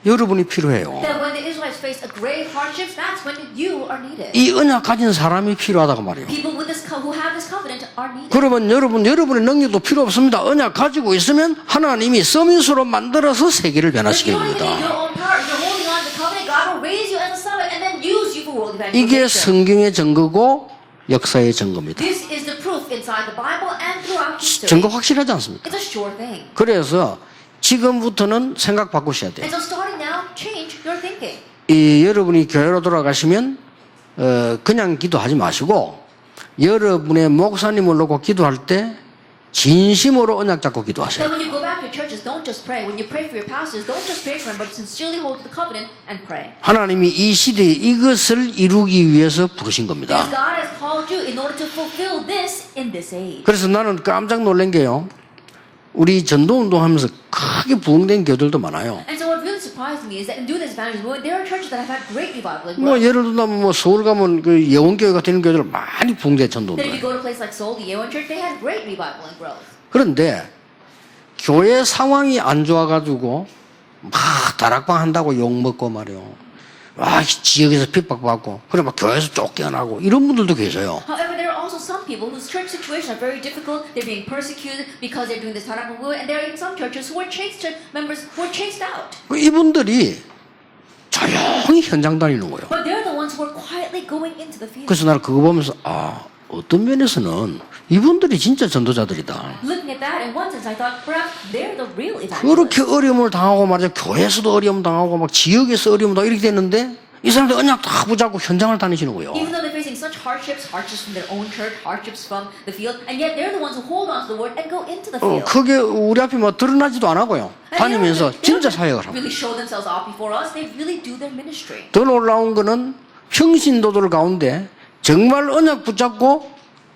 Speaker 1: 여러분이 필요해요.
Speaker 2: That when the Israelites face a grave hardships, that's when you are needed.
Speaker 1: 이 언약 가진 사람이 필요하다고 말이에요.
Speaker 2: People with this who have this covenant are needed.
Speaker 1: 그러면 여러분의 능력도 필요 없습니다. 언약 가지고 있으면 하나님이 서밋으로 만들어서 세계를
Speaker 2: But you
Speaker 1: 변화시키는
Speaker 2: don't even need your
Speaker 1: 겁니다.
Speaker 2: own power. You're holding on to the covenant. God will raise you as a summit and then use you for world
Speaker 1: 이게
Speaker 2: evangelization.
Speaker 1: 성경의 증거고 역사의 증거입니다.
Speaker 2: This is the proof inside the Bible and throughout history.
Speaker 1: 증거 확실하지 않습니까?
Speaker 2: It's a sure thing.
Speaker 1: 그래서 지금부터는 생각 바꾸셔야 돼요.
Speaker 2: And so starting now, change your thinking.
Speaker 1: 여러분이 교회로 돌아가시면 그냥 기도하지 마시고 여러분의 목사님을 놓고 기도할 때 진심으로 언약 잡고 기도하세요.
Speaker 2: Then when you go back to churches, don't just pray. When you pray for your pastors, don't just pray for them, but sincerely hold to the covenant and pray.
Speaker 1: 하나님이 이 시대에 이것을 이루기 위해서 부르신 겁니다.
Speaker 2: Because God has called you in order to fulfill this in this age.
Speaker 1: 그래서 나는 깜짝 놀란 게요. 우리 전도운동 하면서 크게 부흥된 교회들도 많아요.
Speaker 2: And so what really surprised me is that in doing this evangelism, there are churches that have had great revival and
Speaker 1: 뭐
Speaker 2: growth.
Speaker 1: 예를 들면 서울 가면 그 예원교회 같은 교회들 많이 부흥된 전도운동.
Speaker 2: That if you go to a place like Seoul, the Yeowon Church, they had great revival and growth.
Speaker 1: 그런데 교회 상황이 안 좋아가지고 막 다락방 한다고 욕 먹고 말이요. 지역에서 핍박받고 그래 막 교회에서 쫓겨나고 이런 분들도 계세요.
Speaker 2: However, there are also some people whose church situations are very difficult. They're being persecuted because they're doing this Tarakung movement, and there are even some churches who are chased, members who are chased out.
Speaker 1: 이분들이 조용히 현장 다니는 거예요.
Speaker 2: But they're the ones who are quietly going into the field.
Speaker 1: 그래서 나는 그거 보면서 어떤 면에서는 이분들이 진짜 전도자들이다.
Speaker 2: Looking at that, in one sense, I thought perhaps they're the real evangelists.
Speaker 1: 그렇게 어려움을 당하고 말이죠. 교회에서도 어려움 당하고 막 지역에서 어려움 당하고 이렇게 됐는데 이 사람들 언약 다 붙잡고 현장을 다니시는 거예요.
Speaker 2: Even though they're facing such hardships from their own church, hardships from the field, and yet they're the ones who hold on to the word and go into the field.
Speaker 1: 그게 우리 앞에 뭐 드러나지도 안 하고요.
Speaker 2: And
Speaker 1: 다니면서
Speaker 2: they
Speaker 1: 진짜
Speaker 2: don't
Speaker 1: 사역을 합니다.
Speaker 2: really show themselves off before us. They really do their ministry.
Speaker 1: 더 놀라운 거는 평신도들 가운데 정말 언약 붙잡고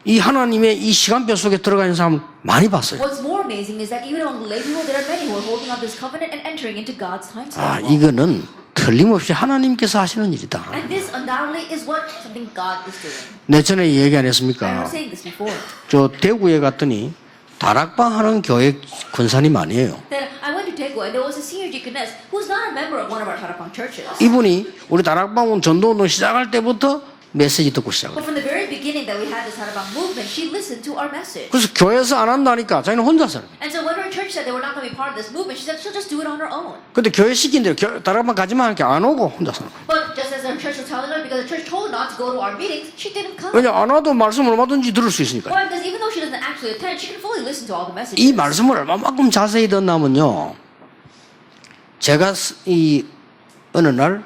Speaker 1: 이 하나님의 이 시간표 속에 들어가는 사람 많이 봤어요.
Speaker 2: What's more amazing is that even among the lay people, there are many who are holding on this covenant and entering into God's time
Speaker 1: 아,
Speaker 2: schedule.
Speaker 1: 이거는 틀림없이 하나님께서 하시는 일이다.
Speaker 2: And this undoubtedly is what something God is doing.
Speaker 1: 내 전에 얘기 안
Speaker 2: I
Speaker 1: 했습니까?
Speaker 2: remember saying this before.
Speaker 1: 저 대구에 갔더니 다락방 하는 교회 권사님 아니에요.
Speaker 2: That I went to Daegu and there was a senior deaconess who's not a member of one of our Tarapang churches.
Speaker 1: 이분이 우리 다락방 전도운동 시작할 때부터 메시지 듣고 시작해요.
Speaker 2: But from the very beginning that we had this Tarapang movement, she listened to our message.
Speaker 1: 그래서 교회에서 안 한다니까 자기는 혼자서.
Speaker 2: And so when her church said they were not going to be part of this movement, she said she'll just do it on her own.
Speaker 1: 근데 교회 시킨 대로 다락방 가지만 하니까 안 오고 혼자서.
Speaker 2: But just as her church was telling her, because the church told her not to go to our meetings, she didn't come.
Speaker 1: 왜냐 안 와도 말씀 얼마든지 들을 수 있으니까.
Speaker 2: Why? Because even though she doesn't actually attend, she can fully listen to all the messages.
Speaker 1: 이 말씀을 얼마만큼 자세히 듣냐면요. 제가 이 어느 날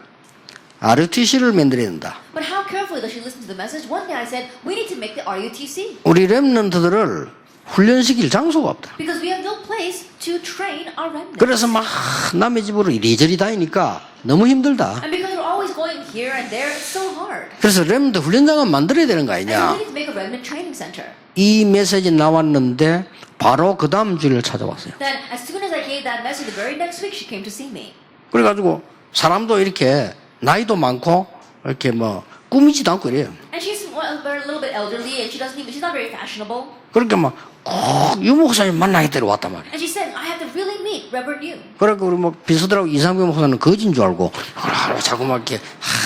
Speaker 1: RUTC를 만들어야 된다.
Speaker 2: But how carefully does she listen to the message? One day I said, we need to make the RUTC.
Speaker 1: 우리 렘넌트들을 훈련시킬 장소가 없다.
Speaker 2: Because we have no place to train our remnants.
Speaker 1: 그래서 막 남의 집으로 이리저리 다니니까 너무 힘들다.
Speaker 2: And because we're always going here and there, it's so hard.
Speaker 1: 그래서 렘넌트 훈련장은 만들어야 되는 거
Speaker 2: And so
Speaker 1: 아니냐.
Speaker 2: we need to make a remnant training center.
Speaker 1: 이 메시지 나왔는데 바로 그 다음 주를 찾아왔어요.
Speaker 2: Then as soon as I gave that message, the very next week she came to see me.
Speaker 1: 그래가지고 사람도 이렇게 나이도 많고 이렇게 뭐 꾸미지도 않고 이래요.
Speaker 2: And she's a little bit elderly and she's not very fashionable.
Speaker 1: 그러니까 막 꼭 유 목사님 만나겠다고 왔단 말이에요.
Speaker 2: And she said, I have to really meet Reverend Yu.
Speaker 1: 그러니까 우리 뭐 비서들하고 이상규 목사는 거진 줄 알고 자꾸 막 이렇게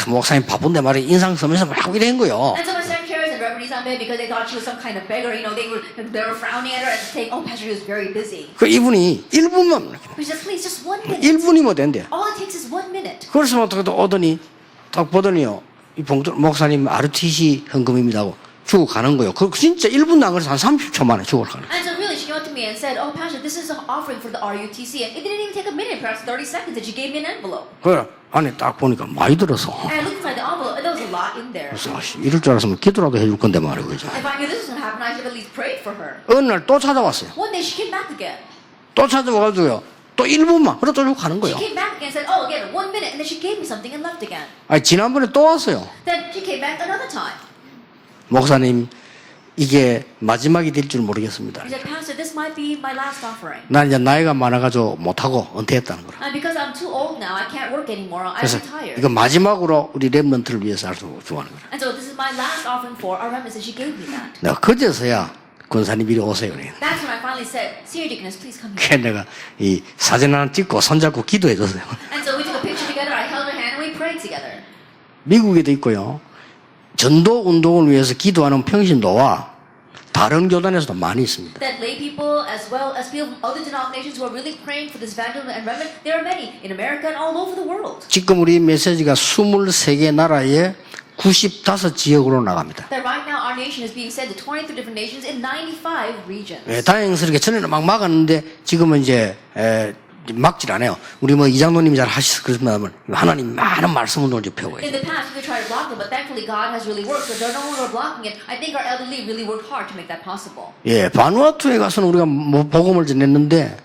Speaker 1: 목사님 바쁜데 말이야 인상 쓰면서 막 이런 거요.
Speaker 2: And so my secretaries and Reverend Isambe, because they thought she was some kind of beggar, they were frowning at her and saying, oh, Pastor Yu is very busy.
Speaker 1: 그 이분이 1분만
Speaker 2: She said, please, just 1 minute.
Speaker 1: 1분이 뭐 된대.
Speaker 2: All it takes is 1 minute.
Speaker 1: 그래서 어떻게 오더니 딱 보더니요. 이 봉투 목사님 RTC 헌금입니다 하고 주고 가는 거예요. 그 진짜 1분도 안 걸려서 한 30초 만에 주고 가는 거예요.
Speaker 2: And so really, she came up to me and said, oh, Pastor, this is an offering for the RUTC. And it didn't even take a minute, perhaps 30 seconds, and she gave me an envelope.
Speaker 1: 그래 안에 딱 보니까 많이 들어서
Speaker 2: And I looked inside the envelope, and there was a lot in there.
Speaker 1: 그래서 이럴 줄 알았으면 기도라도 해줄 건데 말이에요. 그죠?
Speaker 2: If I knew this was going to happen, I should have at least prayed for her.
Speaker 1: 어느 날 또 찾아왔어요.
Speaker 2: One day she came back again.
Speaker 1: 또 찾아와가지고요. 또 1분만 그래 또 주고 가는
Speaker 2: She
Speaker 1: 거예요.
Speaker 2: came back again and said, oh, again, 1 minute. And then she gave me something and left again.
Speaker 1: 아니 지난번에 또 왔어요.
Speaker 2: Then she came back another time.
Speaker 1: 목사님 이게 마지막이 될 줄 모르겠습니다.
Speaker 2: She said, Pastor, this might be my last offering.
Speaker 1: 난 이제 나이가 많아가지고 못하고 은퇴했다는 거라.
Speaker 2: And because I'm too old now, I can't work anymore. I
Speaker 1: 그래서
Speaker 2: retired.
Speaker 1: 이거 마지막으로 우리 랩런트를 위해서 주는 거라.
Speaker 2: And so this is my last offering for our remnants, and she gave me that.
Speaker 1: 내가 그제서야 권사님 이리 오세요. 그래.
Speaker 2: That's when I finally said, Senior Deaconess, please come here.
Speaker 1: 그래서 내가 이 사진 하나 찍고 손잡고 기도해 줬어요.
Speaker 2: And so we took a picture together, I held her hand, and we prayed together.
Speaker 1: 미국에도 있고요. 전도 운동을 위해서 기도하는 평신도와 다른 교단에서도 많이 있습니다.
Speaker 2: That lay people, as well as people from other denominations who are really praying for this evangelism and remnant, there are many in America and all over the world.
Speaker 1: 지금 우리 메시지가 23개 나라에 95지역으로 나갑니다.
Speaker 2: That right now our nation is being sent to 23 different nations in 95 regions.
Speaker 1: 예, 다행스럽게 전에는 막 막았는데 지금은 이제 막질 않아요. 우리 뭐 이장로님이 잘 하시서 그러면 하나님 많은 말씀 운동을 펴고
Speaker 2: In
Speaker 1: 있어요.
Speaker 2: the past, we tried to block it, but thankfully God has really worked, so they're no longer blocking it. I think our elderly really worked hard to make that possible.
Speaker 1: 예, 바누아투에 가서는 우리가 뭐 복음을 전했는데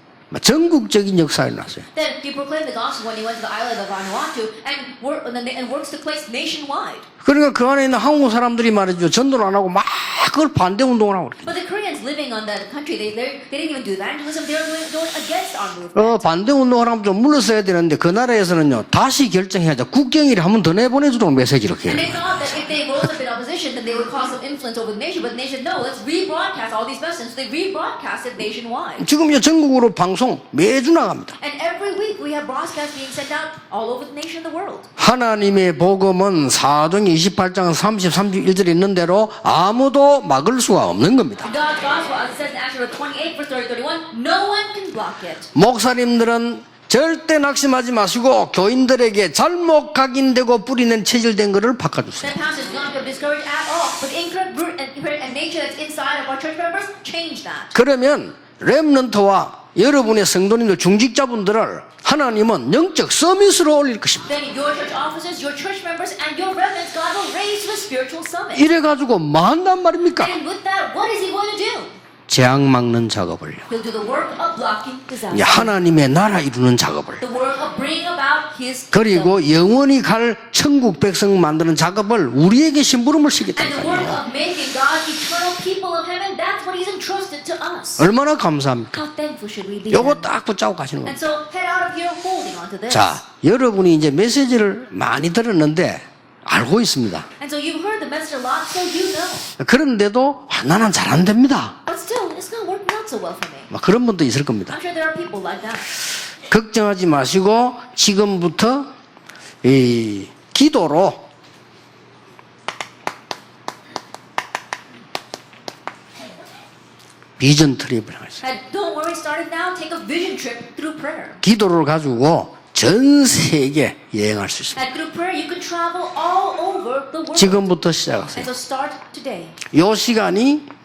Speaker 1: 전국적인 역사가 일어났어요.
Speaker 2: Then he proclaimed the gospel when he went to the island of Vanuatu, and works took place nationwide.
Speaker 1: 그러니까 그 안에 있는 한국 사람들이 말이죠. 전도를 안 하고 막 그걸 반대 운동을 하고 그래요.
Speaker 2: But the Koreans living on that country, they didn't even do evangelism. They were going against our movement.
Speaker 1: 반대 운동을 하면 좀 물러서야 되는데 그 나라에서는요. 다시 결정해야죠. 국경일에 한 번 더 내보내주도록 메시지를
Speaker 2: And
Speaker 1: 해요.
Speaker 2: they thought that if they rose up in opposition, then they would cause some influence over the nation. But the nation, no, let's rebroadcast all these messages. So they rebroadcasted nationwide.
Speaker 1: 지금요 전국으로 방송 매주 나갑니다.
Speaker 2: And every week we have broadcasts being sent out all over the nation and the world.
Speaker 1: 하나님의 복음은 사도행 28장 30, 31절에 있는 대로 아무도 막을 수가 없는 겁니다.
Speaker 2: God's gospel, as it says in Acts 28, verse 30, 31, no one can block it.
Speaker 1: 목사님들은 절대 낙심하지 마시고 교인들에게 잘못 각인되고 뿌리는 체질된 것을 바꿔주세요.
Speaker 2: That passage is not to be discouraged at all, but encourage and nature that's inside of our church members, change that.
Speaker 1: 그러면 렘넌트와 여러분의 성도님들 중직자분들을 하나님은 영적 서밋으로 올릴 것입니다.
Speaker 2: Then your church officers, your church members, and your remnants, God will raise to a spiritual summit.
Speaker 1: 이래가지고 뭐 한단 말입니까?
Speaker 2: And with that, what is He going to do?
Speaker 1: 재앙 막는 작업을요.
Speaker 2: He'll do the work of blocking disaster.
Speaker 1: 하나님의 나라 이루는 작업을.
Speaker 2: The work of bringing about His kingdom.
Speaker 1: 그리고 영원히 갈 천국 백성 만드는 작업을 우리에게 심부름을
Speaker 2: And the work
Speaker 1: 시켰다니까요.
Speaker 2: of making God eternal people of heaven, that's what He's entrusted to us.
Speaker 1: 얼마나 감사합니까?
Speaker 2: How thankful should we be?
Speaker 1: 요거
Speaker 2: then?
Speaker 1: 딱 붙잡고 가시는
Speaker 2: And
Speaker 1: 겁니다.
Speaker 2: so head out of here holding on to this.
Speaker 1: 자, 여러분이 이제 메시지를 많이 들었는데 알고 있습니다.
Speaker 2: And so you've heard the message a lot, so you know.
Speaker 1: 그런데도 나는 잘 안 됩니다.
Speaker 2: But still, it's not working out so well for me.
Speaker 1: 막 그런 분도 있을 겁니다.
Speaker 2: I'm sure there are people like that.
Speaker 1: 걱정하지 마시고 지금부터 이 기도로 비전 트립을 하겠습니다.
Speaker 2: And don't worry, starting now, take a vision trip through prayer.
Speaker 1: 기도를 가지고 전 세계 여행할 수 있습니다.
Speaker 2: And through prayer, you can travel all over the world.
Speaker 1: 지금부터 시작하세요.
Speaker 2: And so start today.
Speaker 1: 이 시간이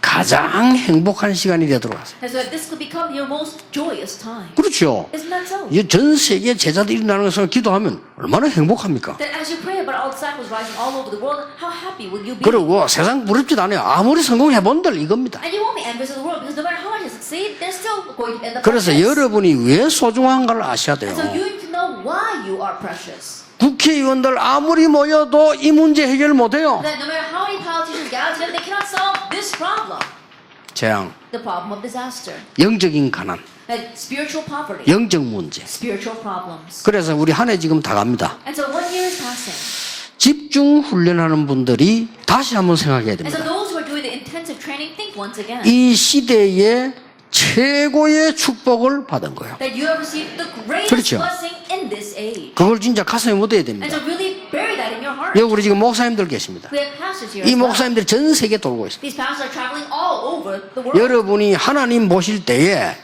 Speaker 1: 가장 행복한 시간이 되도록 하세요.
Speaker 2: And so that this could become your most joyous time.
Speaker 1: 그렇죠.
Speaker 2: Isn't that so?
Speaker 1: 이 전 세계 제자들이 일어나는 것을 기도하면 얼마나 행복합니까?
Speaker 2: That as you pray about all disciples rising all over the world, how happy will you be?
Speaker 1: 그리고 세상 부럽지도 않아요. 아무리 성공해본들 이겁니다.
Speaker 2: And you won't be envious of the world because no matter how much you succeed, they're still going to end up
Speaker 1: 그래서
Speaker 2: like this.
Speaker 1: 여러분이 왜 소중한가를 아셔야 돼요.
Speaker 2: And so you need to know why you are precious.
Speaker 1: 국회의원들 아무리 모여도 이 문제 해결 못해요.
Speaker 2: That no matter how many politicians gather together, they cannot solve this problem.
Speaker 1: 재앙,
Speaker 2: The problem of disaster.
Speaker 1: 영적인 가난,
Speaker 2: That spiritual poverty.
Speaker 1: 영적 문제.
Speaker 2: Spiritual problems.
Speaker 1: 그래서 우리 한 해 지금 다 갑니다.
Speaker 2: And so 1 year is passing.
Speaker 1: 집중 훈련하는 분들이 다시 한번 생각해야
Speaker 2: And so
Speaker 1: 됩니다.
Speaker 2: those who are doing the intensive training, think once again.
Speaker 1: 이 시대에 최고의 축복을 받은 거예요.
Speaker 2: That you have received the greatest
Speaker 1: 그렇죠.
Speaker 2: blessing in this age.
Speaker 1: 그걸 진짜 가슴에 묻어야
Speaker 2: And
Speaker 1: 됩니다.
Speaker 2: so really bury that in your heart.
Speaker 1: 여기 우리 지금 목사님들 계십니다.
Speaker 2: We have pastors here
Speaker 1: 이
Speaker 2: as well.
Speaker 1: 목사님들이 전 세계 돌고 있습니다.
Speaker 2: These pastors are traveling all over the world.
Speaker 1: 여러분이 하나님 보실 때에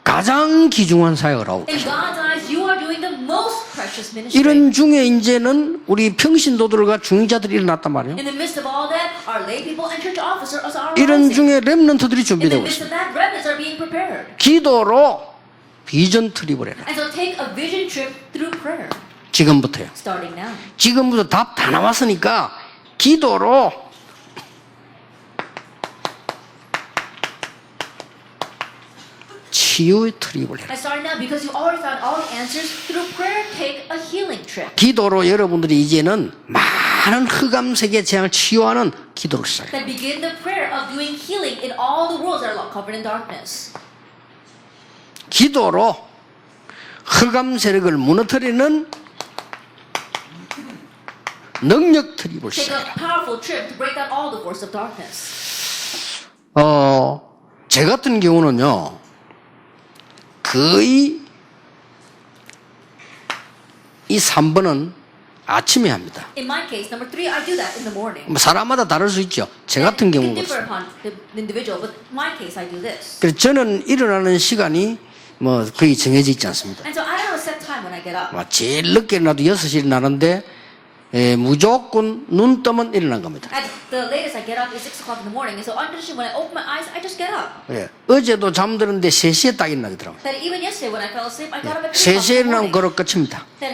Speaker 1: 가장 귀중한 사역을 하고
Speaker 2: In
Speaker 1: 계십니다.
Speaker 2: God's eyes, you are doing the most precious ministry.
Speaker 1: 이런 중에 이제는 우리 평신도들과 중자들이 일어났단 말이에요.
Speaker 2: In the midst of all that, our lay people and church officers are
Speaker 1: 이런
Speaker 2: rising.
Speaker 1: 중에 렘넌트들이
Speaker 2: In the
Speaker 1: 준비되고
Speaker 2: midst of
Speaker 1: 있습니다.
Speaker 2: that, remnants are being prepared.
Speaker 1: 기도로 비전 트립을 해라.
Speaker 2: And so take a vision trip through prayer,
Speaker 1: 지금부터요.
Speaker 2: starting now.
Speaker 1: 지금부터 답 다 나왔으니까 기도로 치유의 트립을 해라.
Speaker 2: And starting now, because you already found all the answers, through prayer, take a healing trip.
Speaker 1: 기도로 여러분들이 이제는 많은 흑암세계 재앙을 치유하는 기도를 시작해요.
Speaker 2: Then begin the prayer of doing healing in all the worlds that are covered in darkness.
Speaker 1: 기도로 흑암 세력을 무너뜨리는 능력 트립을
Speaker 2: Take
Speaker 1: 시작해라.
Speaker 2: a powerful trip to break down all the force of darkness.
Speaker 1: 제 같은 경우는요, 거의 이 3번은 아침에 합니다.
Speaker 2: In my case, number 3, I do that in the morning.
Speaker 1: 뭐 사람마다 다를 수 있죠. 제 같은
Speaker 2: It
Speaker 1: 경우는
Speaker 2: can differ
Speaker 1: 그렇습니다.
Speaker 2: upon the individual, but in my case, I do this.
Speaker 1: 그래서 저는 일어나는 시간이 뭐 거의 정해져 있지 않습니다.
Speaker 2: And so I don't have a set time when I get up.
Speaker 1: 뭐 제일 늦게 일어나도 6시에 일어나는데 무조건 눈 뜨면 일어난 겁니다.
Speaker 2: At the latest I get up is 6 o'clock in the morning. And so unintentionally, when I open my eyes, I just get up.
Speaker 1: 예, 어제도 잠들었는데 3시에 딱 일어나더라고요.
Speaker 2: That even yesterday when I fell asleep, I got up at 3 o'clock
Speaker 1: 3시에
Speaker 2: in the
Speaker 1: 일어나면
Speaker 2: morning.
Speaker 1: 그로 끝입니다.
Speaker 2: Then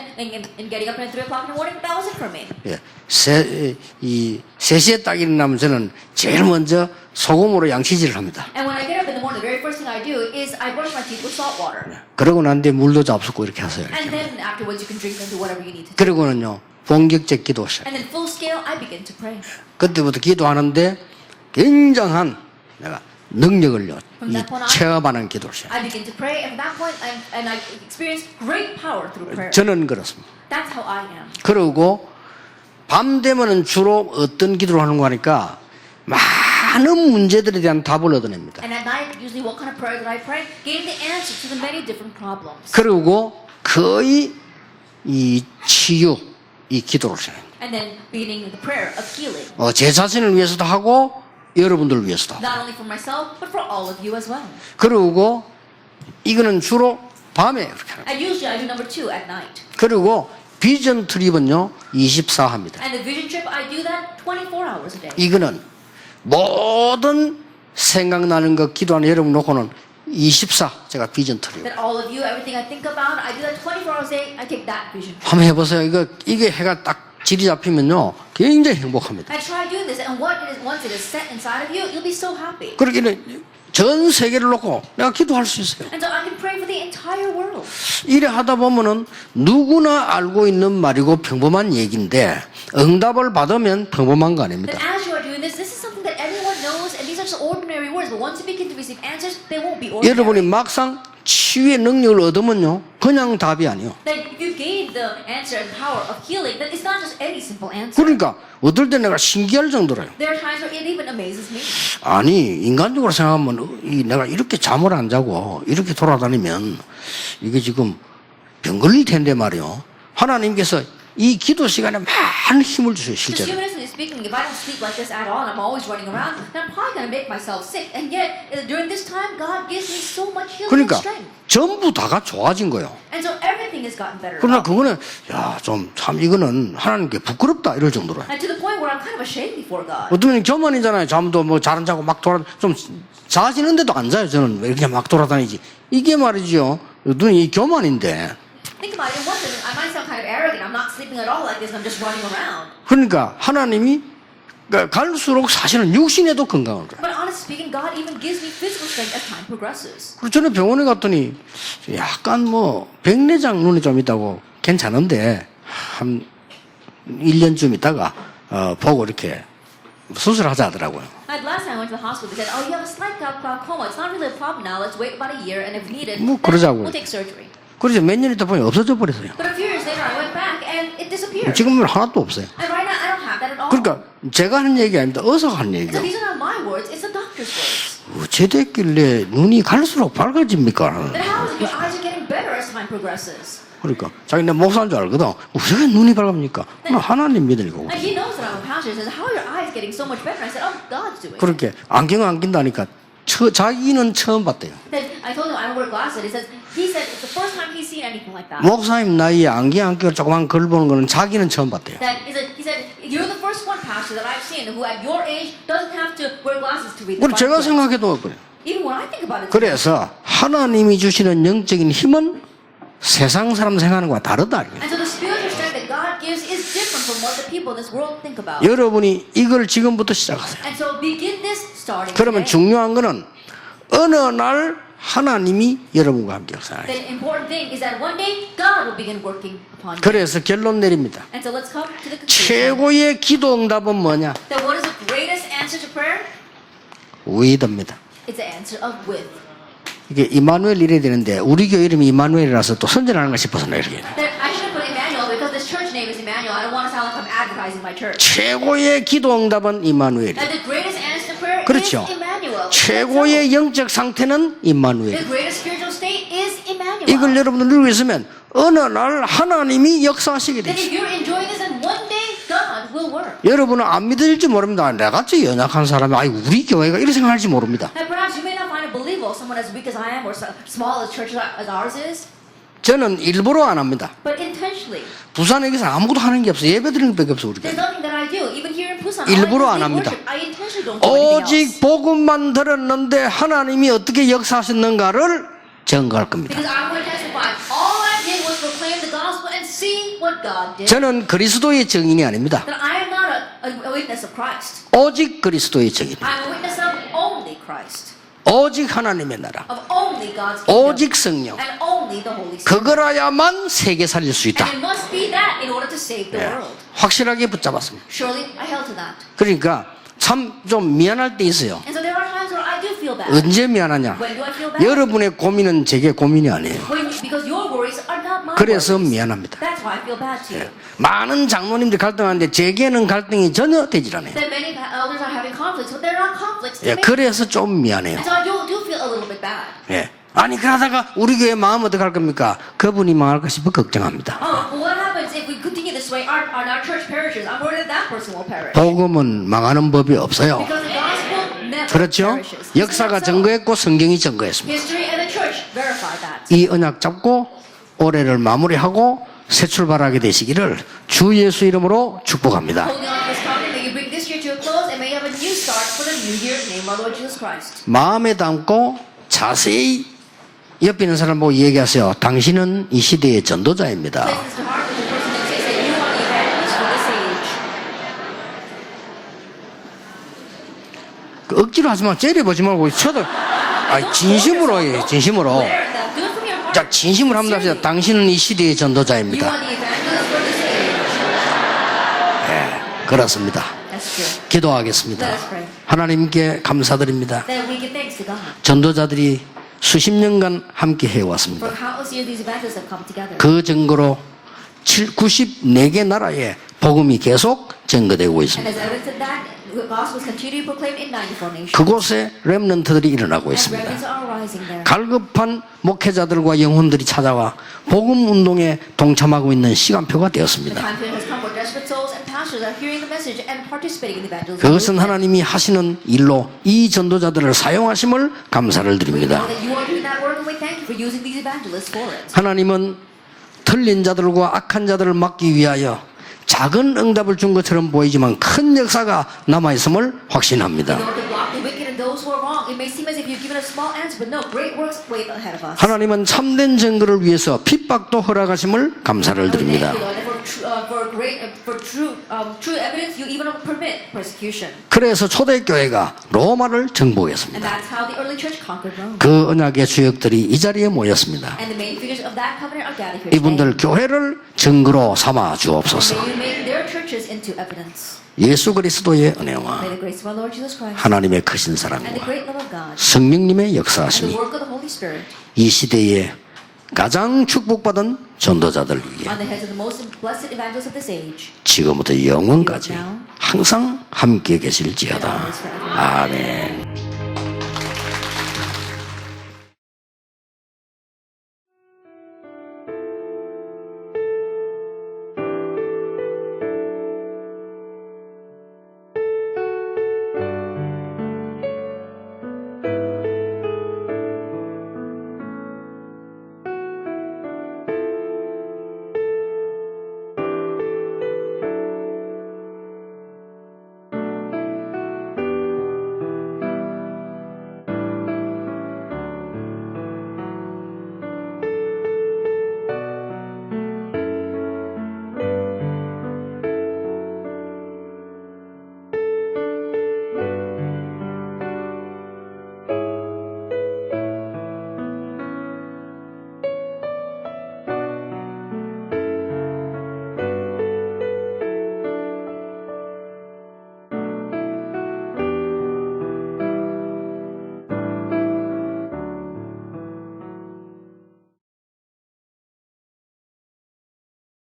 Speaker 2: in getting up at 3 o'clock in the morning, that was it for me.
Speaker 1: 예, 3시에 딱 일어나면 저는 제일 먼저 소금으로 양치질을 합니다.
Speaker 2: And when I get up in the morning, the very first thing I do is I brush my teeth with salt water.
Speaker 1: 그러고 난 뒤에 물도 잡수고 이렇게 하세요.
Speaker 2: And
Speaker 1: 이렇게.
Speaker 2: then afterwards, you can drink into whatever you need to.
Speaker 1: 그리고는요, 본격적 기도 시작.
Speaker 2: And then full scale, I begin to pray.
Speaker 1: 그때부터 기도하는데 굉장한 내가 능력을요, 이 체험하는 기도를 시작.
Speaker 2: I begin to pray, and at that point, and I experience great power through prayer.
Speaker 1: 저는 그렇습니다.
Speaker 2: That's how I am.
Speaker 1: 그러고 밤 되면은 주로 어떤 기도를 하는가 하니까 많은 문제들에 대한 답을 얻어냅니다.
Speaker 2: And at night, usually what kind of prayer that I pray? Getting the answer to the many different problems.
Speaker 1: 그리고 거의 이 치유, 이 기도를 시작합니다.
Speaker 2: And then beginning the prayer of healing.
Speaker 1: 제 자신을 위해서도 하고 여러분들을 위해서도 하고.
Speaker 2: Not only for myself, but for all of you as well.
Speaker 1: 그리고 이거는 주로 밤에 그렇게 합니다.
Speaker 2: And usually I do number 2 at night.
Speaker 1: 그리고 비전 트립은요 24 합니다.
Speaker 2: And the vision trip, I do that 24 hours a day.
Speaker 1: 이거는 모든 생각나는 거 기도하는 여러분 놓고는 24 제가 비전 틀어요.
Speaker 2: That all of you, everything I think about, I do that 24 hours a day. I take that vision.
Speaker 1: 한번 해보세요. 이게 해가 딱 질이 잡히면요, 굉장히 행복합니다.
Speaker 2: I try doing this, and once it is set inside of you, you'll be so happy.
Speaker 1: 그러기는 전 세계를 놓고 내가 기도할 수 있어요.
Speaker 2: And so I can pray for the entire world.
Speaker 1: 이래 하다 보면은 누구나 알고 있는 말이고 평범한 얘기인데 응답을 받으면 평범한 거 아닙니다.
Speaker 2: That as you are doing this is something that everyone knows, and these are just ordinary words. But once you begin to receive answers, they won't be ordinary.
Speaker 1: 여러분이 막상 치유의 능력을 얻으면요, 그냥 답이 아니요.
Speaker 2: Then if you gain the answer and power of healing, then it's not just any simple answer.
Speaker 1: 그러니까 어떨 때 내가 신기할 정도로요.
Speaker 2: There are times where it even amazes me.
Speaker 1: 아니 인간적으로 생각하면 내가 이렇게 잠을 안 자고 이렇게 돌아다니면 이게 지금 병 걸릴 텐데 말이요. 하나님께서 이 기도 시간에 많은 힘을 주세요.
Speaker 2: Just
Speaker 1: 실제로.
Speaker 2: humanistically speaking, if I don't sleep like this at all, and I'm always running around, then I'm probably going to make myself sick. And yet, during this time, God gives me so much healing and
Speaker 1: 그러니까
Speaker 2: strength.
Speaker 1: 전부 다가 좋아진 거예요.
Speaker 2: And so everything has gotten better.
Speaker 1: 그러나 그거는 좀 참 이거는 하나님께 부끄럽다 이럴 정도로.
Speaker 2: And to the point where I'm kind of ashamed before God.
Speaker 1: 어떤 분이 교만이잖아요. 잠도 뭐 잘 안 자고 막 좀 자시는데도 안 자요. 저는 왜 이렇게 막 돌아다니지? 이게 말이죠. 눈이 교만인데.
Speaker 2: Think about it. In one thing, I might sound kind of arrogant. I'm not sleeping at all like this. I'm just running around.
Speaker 1: 그러니까 하나님이 갈수록 사실은 육신에도 건강을 줘요.
Speaker 2: But honestly speaking, God even gives me physical strength as time progresses.
Speaker 1: 그리고 저는 병원에 갔더니 약간 뭐 백내장 눈이 좀 있다고 괜찮은데 한 1년쯤 있다가 보고 이렇게 수술하자 하더라고요.
Speaker 2: Like last time I went to the hospital, they said, "Oh, you have a slight glaucoma. It's not really a problem now. Let's wait about a year, and if needed,
Speaker 1: 뭐
Speaker 2: then
Speaker 1: 그러자고요.
Speaker 2: we'll take surgery."
Speaker 1: 그래서 몇 년 있다 보니 없어져 버렸어요.
Speaker 2: But a few years later, I went back, and it disappeared.
Speaker 1: 지금은 하나도 없어요.
Speaker 2: And right now, I don't have that at all.
Speaker 1: 그러니까 제가 하는 얘기 아닙니다. 어서 하는
Speaker 2: So
Speaker 1: 얘기예요.
Speaker 2: these are not my words; it's the doctor's words.
Speaker 1: 어째 됐길래 눈이 갈수록 밝아집니까?
Speaker 2: Then how is it your eyes are getting better as time progresses?
Speaker 1: 그러니까 자기 내 목사인 줄 알거든. 왜 눈이 밝습니까? 하나님 믿으니까.
Speaker 2: And he knows that I'm a pastor. He says, "How are your eyes getting so much better?" I said, "Oh, God's doing it."
Speaker 1: 그렇게 안경 안 낀다니까 자기는 처음 봤대요.
Speaker 2: Then I told him I don't wear glasses. He said it's the first time he's seen anything like that.
Speaker 1: 목사님 나이에 안경 안 끼고 조그만 걸 보는 거는 자기는 처음 봤대요.
Speaker 2: That he said you're the first one pastor that I've seen who at your age doesn't have to wear glasses to read the
Speaker 1: 그리고 제가
Speaker 2: Bible.
Speaker 1: 생각해도 그래요.
Speaker 2: Even when I think about it.
Speaker 1: 그래서 하나님이 주시는 영적인 힘은 세상 사람 생각하는 것과 다르다.
Speaker 2: And so the spiritual strength that God gives is different from what the people in this world think about.
Speaker 1: 여러분이 이걸 지금부터 시작하세요.
Speaker 2: And so begin this starting
Speaker 1: 그러면
Speaker 2: today.
Speaker 1: 중요한 거는 어느 날 하나님이 여러분과 함께 역사하요.
Speaker 2: The important thing is that one day God will begin working upon you.
Speaker 1: 그래서 결론 내립니다.
Speaker 2: And so let's come to the conclusion.
Speaker 1: 최고의 기도 응답은 뭐냐?
Speaker 2: That what is the greatest answer to prayer?
Speaker 1: 위드입니다.
Speaker 2: It's the answer of with.
Speaker 1: 이게 이마누엘 이래야 되는데 우리 교회 이름이 이마누엘이라서 또 선전하는가 싶어서 나 이렇게.
Speaker 2: That I should put Emmanuel because this church name is Emmanuel. I don't want to sound like I'm advertising my church.
Speaker 1: 최고의 기도 응답은 이마누엘이에요.
Speaker 2: That the greatest answer to prayer
Speaker 1: 그렇죠.
Speaker 2: is Emmanuel.
Speaker 1: 최고의 영적 상태는
Speaker 2: The
Speaker 1: 임마누엘.
Speaker 2: greatest spiritual state is Emmanuel.
Speaker 1: 이걸 여러분들 누리고 있으면 어느 날 하나님이 역사하시게
Speaker 2: That
Speaker 1: 되죠.
Speaker 2: if you're enjoying this, then one day God will work.
Speaker 1: 여러분은 안 믿을지 모릅니다. 내같이 연약한 사람이 아이 우리 교회가 이렇게 생각할지 모릅니다.
Speaker 2: And perhaps you may not find it believable, someone as weak as I am or small as church as ours is,
Speaker 1: 저는 일부러 안 합니다.
Speaker 2: but intentionally.
Speaker 1: 부산에 여기서 아무것도 하는 게 없어요. 예배 드리는 밖에 없어 우리
Speaker 2: There's
Speaker 1: 교회.
Speaker 2: nothing that I do. Even here in Busan,
Speaker 1: 일부러
Speaker 2: all I
Speaker 1: 안
Speaker 2: do is
Speaker 1: 합니다.
Speaker 2: worship. I intentionally don't do anything
Speaker 1: 오직
Speaker 2: else.
Speaker 1: 복음만 들었는데 하나님이 어떻게 역사하셨는가를 증거할 겁니다.
Speaker 2: Because I'm going to testify. All I did was proclaim the gospel and see what God did.
Speaker 1: 저는 그리스도의 증인이 아닙니다.
Speaker 2: That I am not a witness of Christ.
Speaker 1: 오직 그리스도의 증인.
Speaker 2: I'm a witness of only Christ.
Speaker 1: 오직 하나님의 나라.
Speaker 2: Of only God's kingdom.
Speaker 1: 오직 성령.
Speaker 2: And only the Holy Spirit.
Speaker 1: 그거라야만 세계 살릴 수 있다.
Speaker 2: And it must be that in order to save the world.
Speaker 1: 확실하게 붙잡았습니다.
Speaker 2: Surely I held to that.
Speaker 1: 그러니까 참 좀 미안할 때 있어요.
Speaker 2: And so there are times where I do feel bad.
Speaker 1: 언제 미안하냐?
Speaker 2: When do I feel bad?
Speaker 1: 여러분의 고민은 제게 고민이 아니에요.
Speaker 2: Because your worries are not my
Speaker 1: 그래서
Speaker 2: worries.
Speaker 1: 미안합니다.
Speaker 2: That's why I feel bad to you.
Speaker 1: 많은 장로님들이 갈등하는데 제게는 갈등이 전혀 되질 않아요.
Speaker 2: That many elders are having conflicts, but they're not conflicts to
Speaker 1: 예,
Speaker 2: me.
Speaker 1: 그래서 좀 미안해요.
Speaker 2: And so I do feel a little bit bad.
Speaker 1: 예. 아니 그러다가 우리 교회 마음 어떻게 할 겁니까? 그분이 망할까 싶어 걱정합니다.
Speaker 2: Oh, but what happens if we continue this way? Our church perishes. I'm worried that that person will perish.
Speaker 1: 복음은 망하는 법이 없어요.
Speaker 2: Because the gospel never
Speaker 1: 그렇죠?
Speaker 2: perishes.
Speaker 1: 역사가 증거했고 성경이 증거했습니다.
Speaker 2: History and the church verify that.
Speaker 1: 이 언약 잡고 올해를 마무리하고 새 출발하게 되시기를 주 예수 이름으로 축복합니다.
Speaker 2: Holding on to this covenant, may you bring this year to a close and may you have a new start for the new year, name our Lord Jesus Christ.
Speaker 1: 마음에 담고 자세히 옆에 있는 사람 보고 얘기하세요. 당신은 이 시대의 전도자입니다.
Speaker 2: Place this to heart with the person that says that you are the evangelist for this age.
Speaker 1: 그 억지로 하지 말고 째려보지 말고 쳐도 진심으로 해. 진심으로.
Speaker 2: Do it from your heart.
Speaker 1: 자, 진심으로 한번 합시다. 당신은 이 시대의
Speaker 2: You
Speaker 1: 전도자입니다.
Speaker 2: are the evangelist for this age.
Speaker 1: 그렇습니다.
Speaker 2: That's true.
Speaker 1: 기도하겠습니다.
Speaker 2: Let us pray.
Speaker 1: 하나님께 감사드립니다.
Speaker 2: Then we give thanks to God.
Speaker 1: 전도자들이 수십 년간 함께
Speaker 2: For
Speaker 1: 해왔습니다.
Speaker 2: countless years, these evangelists have come together.
Speaker 1: 그 증거로 94개 나라에 복음이 계속 증거되고
Speaker 2: And
Speaker 1: 있습니다.
Speaker 2: as evidence of that, the gospel is continually proclaimed in 94 nations.
Speaker 1: 그곳에 렘넌트들이 일어나고
Speaker 2: And
Speaker 1: 있습니다.
Speaker 2: remnants are arising there.
Speaker 1: 갈급한 목회자들과 영혼들이 찾아와 복음 운동에 동참하고 있는 시간표가
Speaker 2: The
Speaker 1: 되었습니다.
Speaker 2: time period has come where desperate souls and pastors are hearing the message and participating in the evangelism.
Speaker 1: 그것은 하나님이 하시는 일로 이 전도자들을 사용하심을 감사를
Speaker 2: We
Speaker 1: 드립니다.
Speaker 2: know that you are doing that work, and we thank you for using these evangelists for it.
Speaker 1: 하나님은 틀린 자들과 악한 자들을 막기 위하여 작은 응답을 준 것처럼 보이지만 큰 역사가 남아있음을 확신합니다.
Speaker 2: In order to block the wicked and those who are wrong, it may seem as if you've given a small answer, but no, great works wait ahead of us.
Speaker 1: 하나님은 참된 증거를 위해서 핍박도 허락하심을 감사를
Speaker 2: And we
Speaker 1: 드립니다.
Speaker 2: thank you, Lord, for true evidence, you even permit persecution.
Speaker 1: 그래서 초대교회가 로마를
Speaker 2: And
Speaker 1: 정복했습니다.
Speaker 2: that's how the early church conquered Rome.
Speaker 1: 그 언약의 주역들이 이 자리에 모였습니다.
Speaker 2: And the main figures of that covenant are gathered here
Speaker 1: 이분들 교회를 증거로 삼아
Speaker 2: today.
Speaker 1: 주옵소서.
Speaker 2: May you make their churches into evidence.
Speaker 1: 예수 그리스도의
Speaker 2: May
Speaker 1: 은혜와
Speaker 2: the grace of our Lord Jesus Christ
Speaker 1: 하나님의 크신
Speaker 2: and the
Speaker 1: 사랑과
Speaker 2: great love of God
Speaker 1: 성령님의
Speaker 2: and the
Speaker 1: 역사하심이
Speaker 2: work of the Holy Spirit
Speaker 1: 이 시대에 가장 축복받은 전도자들 위해
Speaker 2: on the heads of the most blessed evangelists of this age.
Speaker 1: 지금부터 영원까지 항상 함께 계실지어다. 아멘.